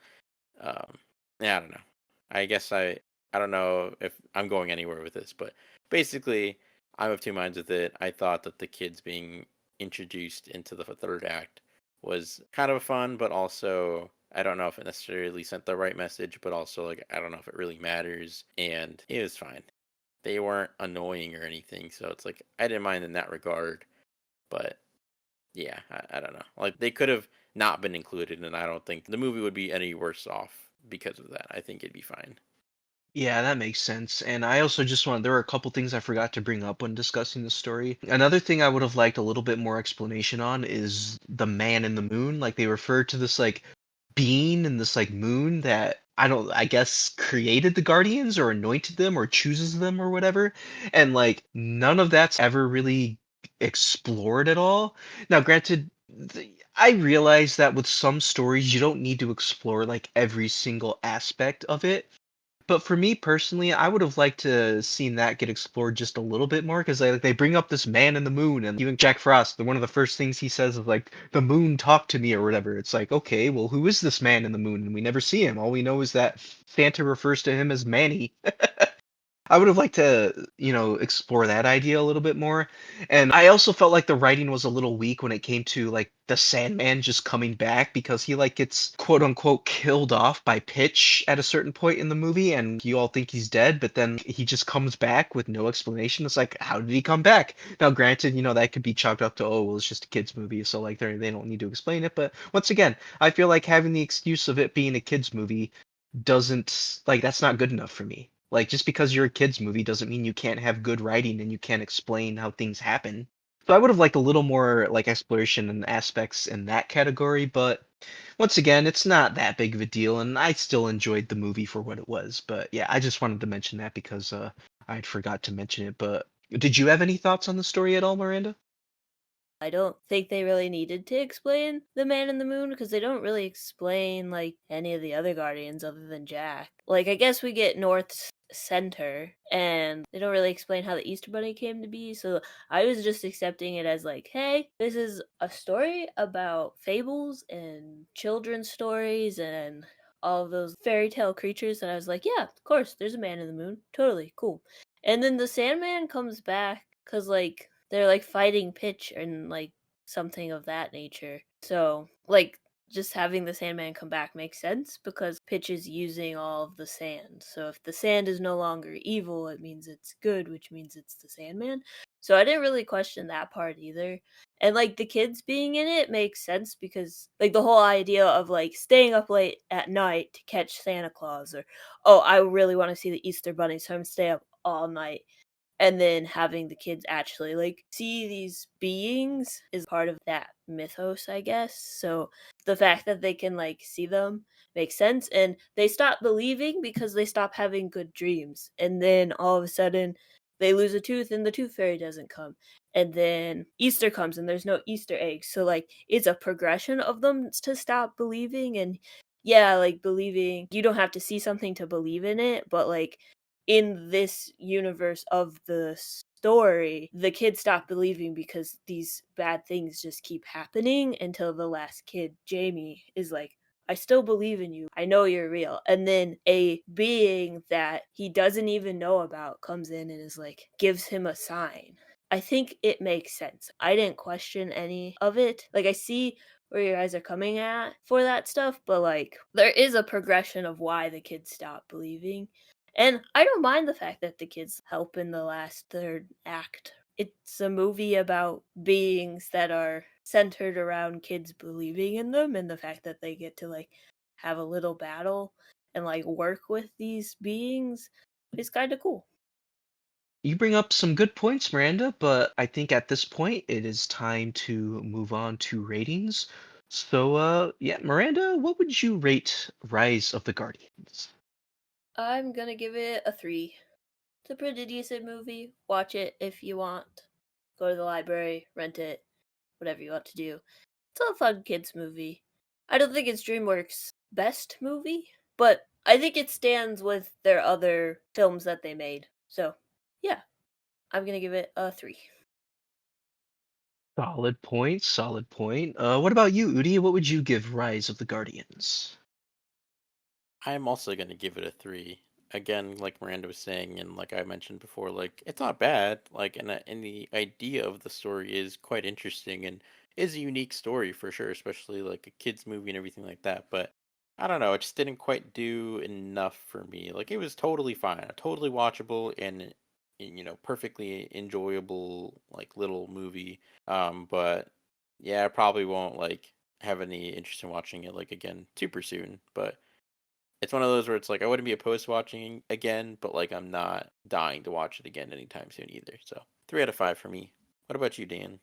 Um, yeah, I don't know. I guess I don't know if I'm going anywhere with this, but basically, I'm of two minds with it. I thought that the kids being introduced into the third act was kind of fun, but also I don't know if it necessarily sent the right message, but also, like, I don't know if it really matters, and it was fine. They weren't annoying or anything, so it's like I didn't mind in that regard. But yeah, I don't know. Like, they could have not been included, and I don't think the movie would be any worse off because of that. I think it'd be fine. Yeah, that makes sense. And I also just want, there were a couple things I forgot to bring up when discussing the story. Another thing I would have liked a little bit more explanation on is the man in the moon. Like they refer to this like being in this like moon that I guess created the Guardians or anointed them or chooses them or whatever. And like none of that's ever really explored at all. Now, granted, I realize that with some stories you don't need to explore like every single aspect of it, but for me personally, I would have liked to seen that get explored just a little bit more, because they bring up this man in the moon, and even Jack Frost, one of the first things he says is like, "The moon talked to me" or whatever. It's like, okay, well, who is this man in the moon? And we never see him. All we know is that Santa refers to him as Manny. I would have liked to, explore that idea a little bit more. And I also felt like the writing was a little weak when it came to like the Sandman just coming back, because he like gets quote unquote killed off by Pitch at a certain point in the movie and you all think he's dead, but then he just comes back with no explanation. It's like, how did he come back? Now granted, that could be chalked up to, oh well, it's just a kids movie, so like they don't need to explain it. But once again, I feel like having the excuse of it being a kids movie doesn't, like, that's not good enough for me. Like, just because you're a kids movie doesn't mean you can't have good writing and you can't explain how things happen. So I would have liked a little more like exploration and aspects in that category, but once again, it's not that big of a deal, and I still enjoyed the movie for what it was. But yeah, I just wanted to mention that because I'd forgot to mention it. But did you have any thoughts on the story at all, Miranda? I don't think they really needed to explain the man in the moon, because they don't really explain like any of the other guardians other than Jack. Like, I guess we get North's center, and they don't really explain how the Easter Bunny came to be. So I was just accepting it as like, hey, this is a story about fables and children's stories and all of those fairy tale creatures. And I was like, yeah, of course, there's a man in the moon. Totally cool. And then the Sandman comes back because like they're like fighting Pitch and like something of that nature. So like just having the Sandman come back makes sense because Pitch is using all of the sand. So if the sand is no longer evil, it means it's good, which means it's the Sandman. So I didn't really question that part either. And like the kids being in it makes sense because like the whole idea of like staying up late at night to catch Santa Claus, or oh, I really want to see the Easter bunny, so I'm gonna stay up all night. And then having the kids actually like see these beings is part of that mythos, I guess. So the fact that they can like see them makes sense, and they stop believing because they stop having good dreams, and then all of a sudden they lose a tooth and the tooth fairy doesn't come, and then Easter comes and there's no Easter eggs. So like it's a progression of them to stop believing. And yeah, like believing, you don't have to see something to believe in it, but like in this universe of the story, the kids stop believing because these bad things just keep happening until the last kid, Jamie, is like, I still believe in you. I know you're real. And then a being that he doesn't even know about comes in and is like, gives him a sign. I think it makes sense. I didn't question any of it. Like, I see where you guys are coming at for that stuff, but like, there is a progression of why the kids stop believing. And I don't mind the fact that the kids help in the last third act. It's a movie about beings that are centered around kids believing in them, and the fact that they get to like have a little battle and like work with these beings is kind of cool. You bring up some good points, Miranda, but I think at this point it is time to move on to ratings. So, yeah, Miranda, what would you rate Rise of the Guardians? I'm gonna give it a 3. It's a pretty decent movie. Watch it if you want. Go to the library, rent it, whatever you want to do. It's a fun kids movie. I don't think it's DreamWorks' best movie, but I think it stands with their other films that they made. So, yeah, I'm gonna give it a 3. Solid point, solid point. What about you, Udi? What would you give Rise of the Guardians? I'm also gonna give it a 3. Again, like Miranda was saying, and like I mentioned before, like it's not bad. Like, and the idea of the story is quite interesting and is a unique story for sure, especially like a kids movie and everything like that. But I don't know, it just didn't quite do enough for me. Like it was totally fine, totally watchable, and perfectly enjoyable like little movie. But yeah, I probably won't like have any interest in watching it like again super soon. But it's one of those where it's like I wouldn't be opposed to watching again, but like I'm not dying to watch it again anytime soon either. So 3 out of 5 for me. What about you, Dan?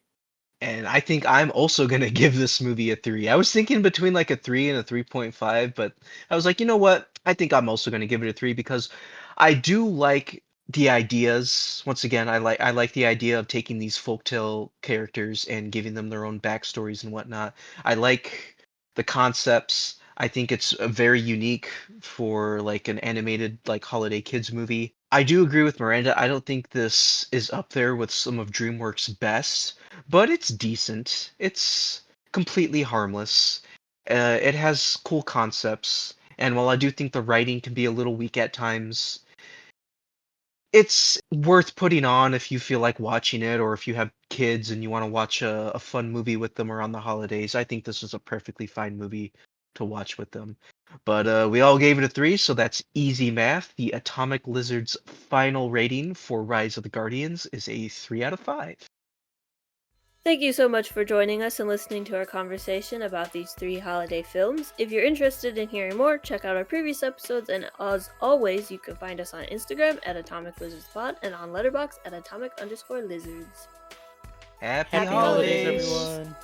And I think I'm also gonna give this movie a 3. I was thinking between like a 3 and a 3.5, but I was like, you know what? I think I'm also gonna give it a 3 because I do like the ideas. Once again, I like the idea of taking these folktale characters and giving them their own backstories and whatnot. I like the concepts. I think it's very unique for like an animated like holiday kids movie. I do agree with Miranda. I don't think this is up there with some of DreamWorks' best, but it's decent. It's completely harmless. It has cool concepts, and while I do think the writing can be a little weak at times, it's worth putting on if you feel like watching it, or if you have kids and you want to watch a fun movie with them around the holidays. I think this is a perfectly fine movie to watch with them. But we all gave it a 3, so that's easy math. The Atomic Lizard's final rating for Rise of the Guardians is a 3 out of 5. Thank you so much for joining us and listening to our conversation about these 3 holiday films. If you're interested in hearing more, check out our previous episodes, and as always, you can find us on Instagram at Atomic Lizards Pod and on Letterboxd at Atomic_Lizards. Happy Happy Holidays, holidays! holidays. everyone.